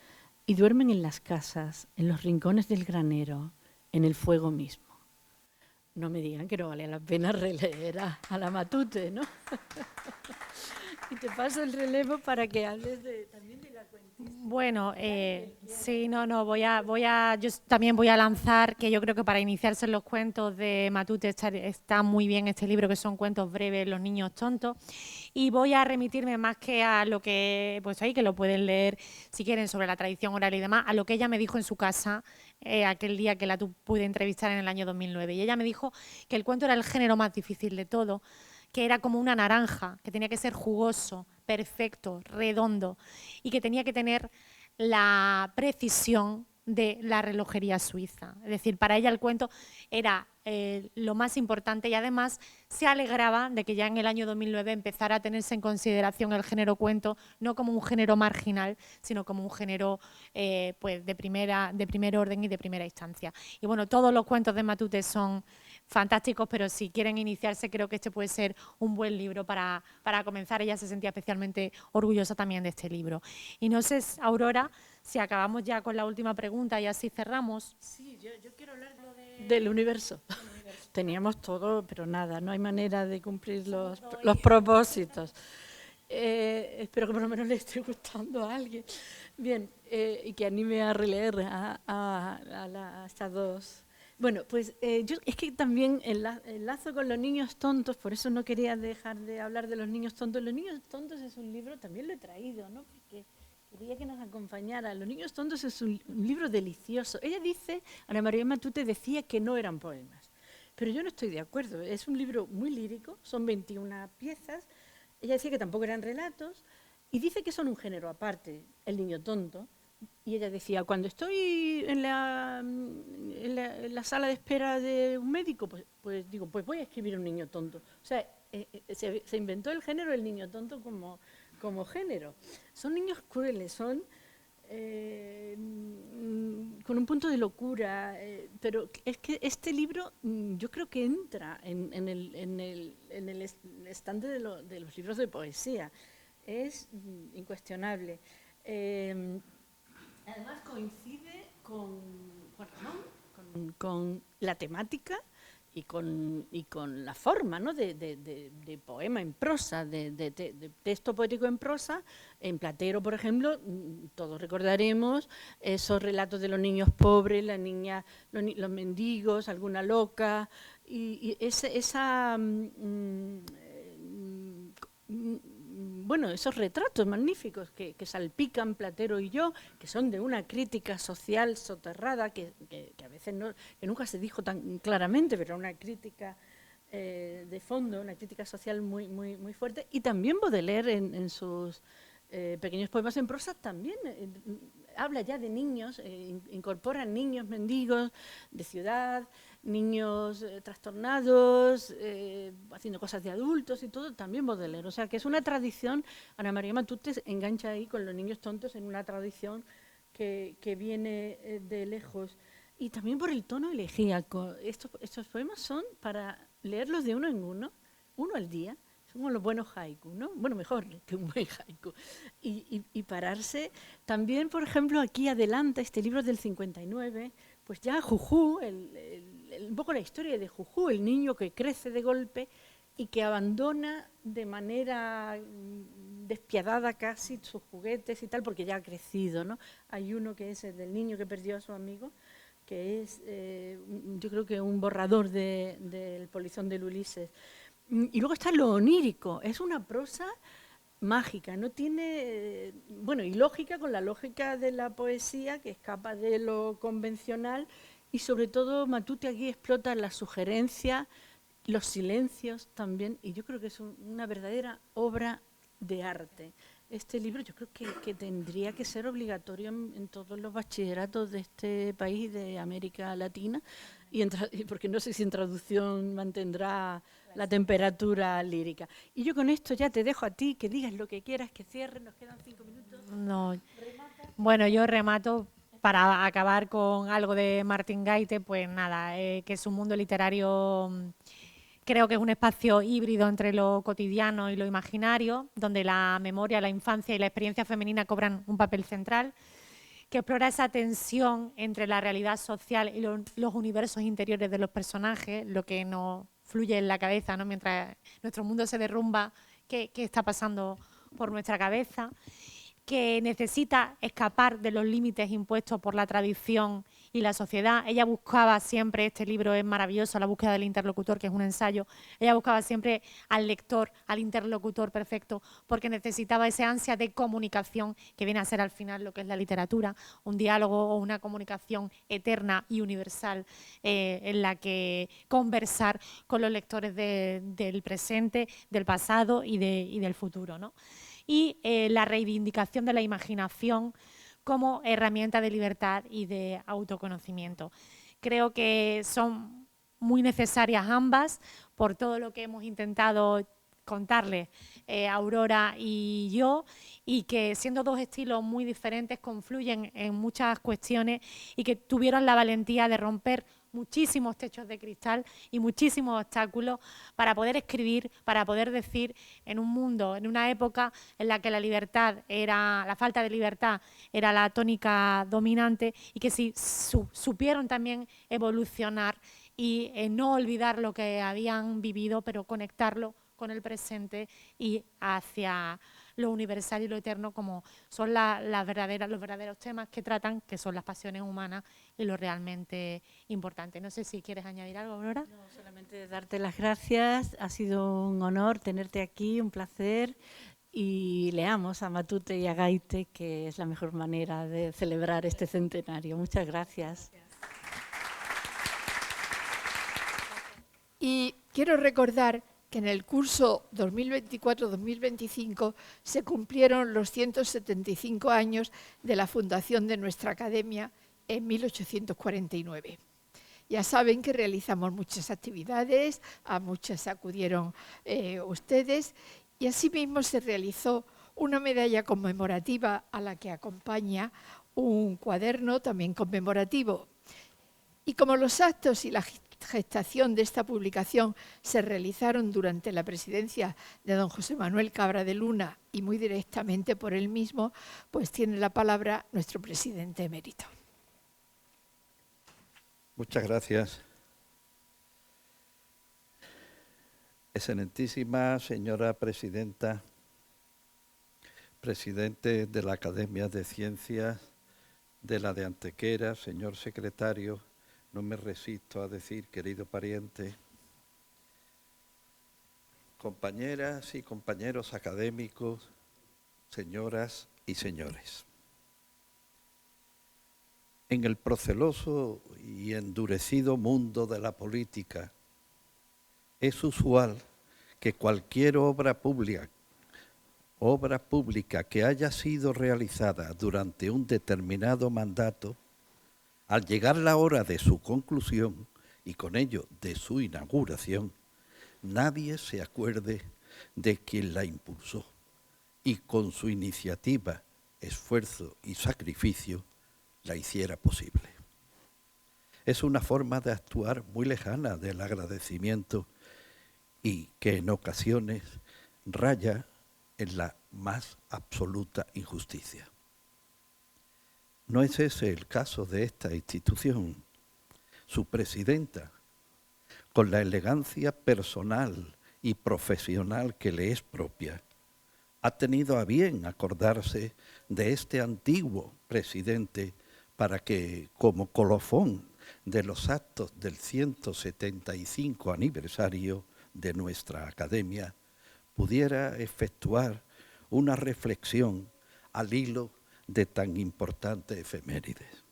y duermen en las casas, en los rincones del granero, en el fuego mismo. No me digan que no vale la pena releer a la Matute, ¿no? Y te paso el relevo para que hables también de la cuentista. Bueno, sí, yo también voy a lanzar que yo creo que para iniciarse en los cuentos de Matute está muy bien este libro, que son cuentos breves, Los niños tontos, y voy a remitirme más que a lo que, pues ahí que lo pueden leer si quieren, sobre la tradición oral y demás, a lo que ella me dijo en su casa aquel día que la pude entrevistar en el año 2009, y ella me dijo que el cuento era el género más difícil de todo, que era como una naranja, que tenía que ser jugoso, perfecto, redondo, y que tenía que tener la precisión de la relojería suiza. Es decir, para ella el cuento era lo más importante, y además se alegraba de que ya en el año 2009 empezara a tenerse en consideración el género cuento, no como un género marginal, sino como un género pues de primer orden y de primera instancia. Y bueno, todos los cuentos de Matute son fantásticos, pero si quieren iniciarse, creo que este puede ser un buen libro para comenzar. Ella se sentía especialmente orgullosa también de este libro. Y no sé, Aurora, si acabamos ya con la última pregunta y así cerramos. Sí, yo quiero hablar del universo. Teníamos todo, pero nada, no hay manera de cumplir los propósitos. Espero que por lo menos le esté gustando a alguien. Bien, y que anime a releer a estas 2. Bueno, pues yo es que también enlazo con Los niños tontos, por eso no quería dejar de hablar de Los niños tontos. Los niños tontos es un libro, también lo he traído, ¿no? Porque Quería que nos acompañara. Los niños tontos es un libro delicioso. Ella dice, Ana María Matute decía que no eran poemas, pero yo no estoy de acuerdo. Es un libro muy lírico, son 21 piezas. Ella decía que tampoco eran relatos y dice que son un género aparte, el niño tonto. Y ella decía, cuando estoy en la sala de espera de un médico, pues digo, pues voy a escribir un niño tonto. O sea, se inventó el género del niño tonto como género. Son niños crueles, son con un punto de locura, pero es que este libro yo creo que entra en el estante de los libros de poesía. Es incuestionable. Además coincide con Juan Ramón, con la temática y con la forma, ¿no? de poema en prosa, de texto poético en prosa. En Platero, por ejemplo, todos recordaremos esos relatos de los niños pobres, las niñas, los mendigos, alguna loca, y bueno, esos retratos magníficos que salpican Platero y yo, que son de una crítica social soterrada, que a veces que nunca se dijo tan claramente, pero una crítica de fondo, una crítica social muy, muy, muy fuerte. Y también Baudelaire en sus pequeños poemas en prosa también habla ya de niños, incorpora niños mendigos de ciudad, niños trastornados, haciendo cosas de adultos y todo, también Baudelaire. O sea, que es una tradición, Ana María Matute engancha ahí con los niños tontos en una tradición que viene de lejos. Y también por el tono elegíaco. Estos poemas son para leerlos de uno en uno al día. Son como los buenos haikus, ¿no? Bueno, mejor que un buen haiku. Y pararse. También, por ejemplo, aquí adelanta este libro del 59, pues ya Jujú, un poco la historia de Jujú, el niño que crece de golpe y que abandona de manera despiadada casi sus juguetes y tal, porque ya ha crecido, ¿no? Hay uno que es el del niño que perdió a su amigo, que es, yo creo que un borrador del Polizón del Ulises. Y luego está lo onírico, es una prosa mágica, no tiene, bueno, y lógica, con la lógica de la poesía, que escapa de lo convencional, y sobre todo Matute aquí explota la sugerencia, los silencios también, y yo creo que es una verdadera obra de arte. Este libro yo creo que tendría que ser obligatorio en todos los bachilleratos de este país, de América Latina, porque no sé si en traducción mantendrá la temperatura lírica. Y yo con esto ya te dejo a ti, que digas lo que quieras, que cierres, nos quedan 5 minutos. No. Bueno, yo remato para acabar con algo de Martín Gaite, pues nada, que es un mundo literario, creo que es un espacio híbrido entre lo cotidiano y lo imaginario, donde la memoria, la infancia y la experiencia femenina cobran un papel central, que explora esa tensión entre la realidad social y los universos interiores de los personajes, lo que nos fluye en la cabeza, ¿no? Mientras nuestro mundo se derrumba, ¿qué está pasando por nuestra cabeza? Que necesita escapar de los límites impuestos por la tradición y la sociedad. Ella buscaba siempre, este libro es maravilloso, La búsqueda del interlocutor, que es un ensayo, ella buscaba siempre al lector, al interlocutor perfecto, porque necesitaba ese ansia de comunicación que viene a ser al final lo que es la literatura, un diálogo o una comunicación eterna y universal en la que conversar con los lectores del presente, del pasado y del futuro, ¿no? Y la reivindicación de la imaginación como herramienta de libertad y de autoconocimiento. Creo que son muy necesarias ambas por todo lo que hemos intentado contarles Aurora y yo, y que siendo dos estilos muy diferentes confluyen en muchas cuestiones y que tuvieron la valentía de romper muchísimos techos de cristal y muchísimos obstáculos para poder escribir, para poder decir en un mundo, en una época en la que la falta de libertad era la tónica dominante, y que si supieron también evolucionar y no olvidar lo que habían vivido, pero conectarlo con el presente y hacia lo universal y lo eterno, como son los verdaderos temas que tratan, que son las pasiones humanas y lo realmente importante. No sé si quieres añadir algo, Aurora. No, solamente darte las gracias, ha sido un honor tenerte aquí, un placer. y leamos a Matute y a Gaite, que es la mejor manera de celebrar este centenario. Muchas gracias. Y quiero recordar que en el curso 2024-2025 se cumplieron los 175 años de la fundación de nuestra academia en 1849. Ya saben que realizamos muchas actividades, a muchas acudieron ustedes, y asimismo se realizó una medalla conmemorativa a la que acompaña un cuaderno también conmemorativo. Y como los actos y la gestación de esta publicación se realizaron durante la presidencia de don José Manuel Cabra de Luna y muy directamente por él mismo, pues tiene la palabra nuestro presidente emérito. Muchas gracias. Excelentísima señora presidenta, presidente de la Academia de Ciencias de la de Antequera, señor secretario, no me resisto a decir querido pariente, compañeras y compañeros académicos, señoras y señores. En el proceloso y endurecido mundo de la política, es usual que cualquier obra pública que haya sido realizada durante un determinado mandato, al llegar la hora de su conclusión y con ello de su inauguración, nadie se acuerde de quien la impulsó y con su iniciativa, esfuerzo y sacrificio la hiciera posible. Es una forma de actuar muy lejana del agradecimiento y que en ocasiones raya en la más absoluta injusticia. No es ese el caso de esta institución. Su presidenta, con la elegancia personal y profesional que le es propia, ha tenido a bien acordarse de este antiguo presidente para que, como colofón de los actos del 175 aniversario de nuestra academia, pudiera efectuar una reflexión al hilo de tan importante efemérides.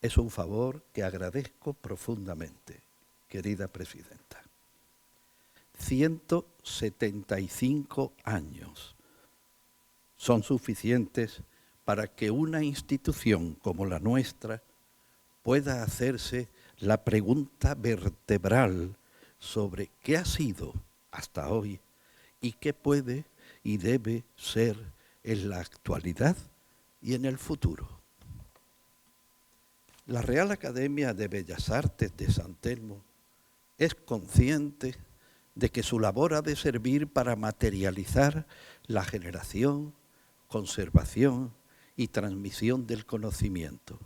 Es un favor que agradezco profundamente, querida presidenta. 175 años son suficientes para que una institución como la nuestra pueda hacerse la pregunta vertebral sobre qué ha sido hasta hoy y qué puede y debe ser en la actualidad y en el futuro. La Real Academia de Bellas Artes de San Telmo es consciente de que su labor ha de servir para materializar la generación, conservación y transmisión del conocimiento,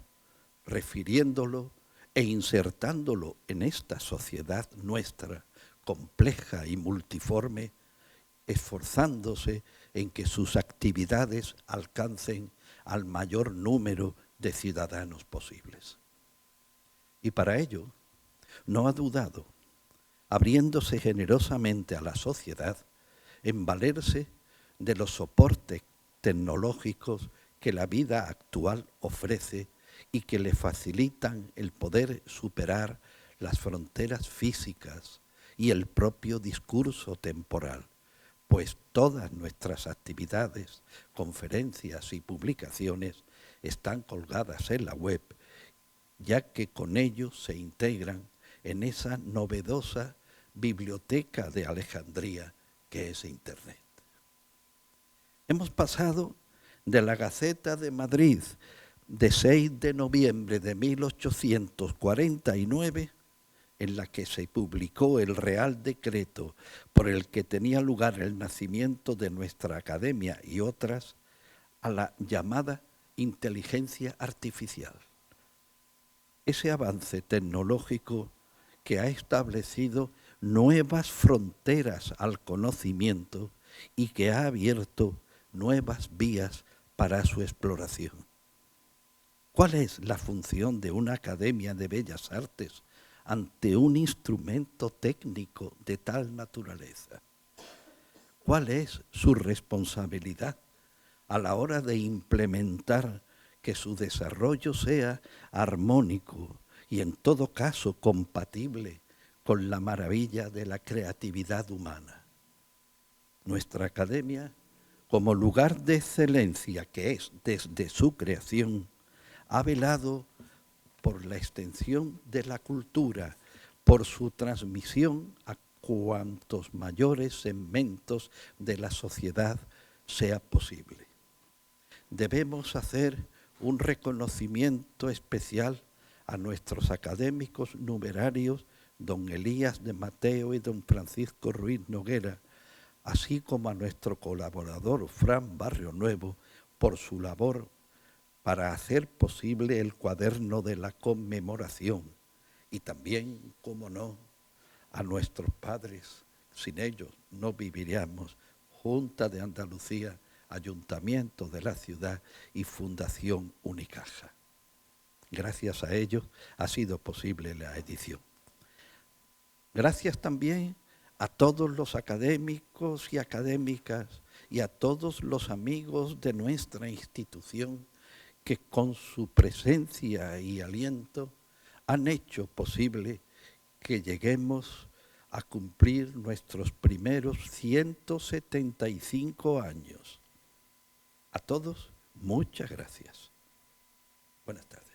refiriéndolo e insertándolo en esta sociedad nuestra, compleja y multiforme, esforzándose en que sus actividades alcancen al mayor número de ciudadanos posibles. Y para ello, no ha dudado, abriéndose generosamente a la sociedad, en valerse de los soportes tecnológicos que la vida actual ofrece y que le facilitan el poder superar las fronteras físicas y el propio discurso temporal, pues todas nuestras actividades, conferencias y publicaciones están colgadas en la web, ya que con ello se integran en esa novedosa biblioteca de Alejandría que es Internet. Hemos pasado de la Gaceta de Madrid de 6 de noviembre de 1849, en la que se publicó el Real Decreto por el que tenía lugar el nacimiento de nuestra academia y otras, a la llamada inteligencia artificial. Ese avance tecnológico que ha establecido nuevas fronteras al conocimiento y que ha abierto nuevas vías para su exploración. ¿Cuál es la función de una academia de bellas artes ante un instrumento técnico de tal naturaleza? cuál es su responsabilidad a la hora de implementar que su desarrollo sea armónico y en todo caso compatible con la maravilla de la creatividad humana. Nuestra academia, como lugar de excelencia que es desde su creación, ha velado por la extensión de la cultura, por su transmisión a cuantos mayores segmentos de la sociedad sea posible. Debemos hacer un reconocimiento especial a nuestros académicos numerarios, don Elías de Mateo y don Francisco Ruiz Noguera, así como a nuestro colaborador Fran Barrio Nuevo por su labor para hacer posible el cuaderno de la conmemoración y también, como no, a nuestros padres. Sin ellos no viviríamos. Junta de Andalucía, Ayuntamiento de la ciudad y Fundación Unicaja. Gracias a ellos ha sido posible la edición. Gracias también a todos los académicos y académicas y a todos los amigos de nuestra institución que con su presencia y aliento han hecho posible que lleguemos a cumplir nuestros primeros 175 años. A todos, muchas gracias. Buenas tardes.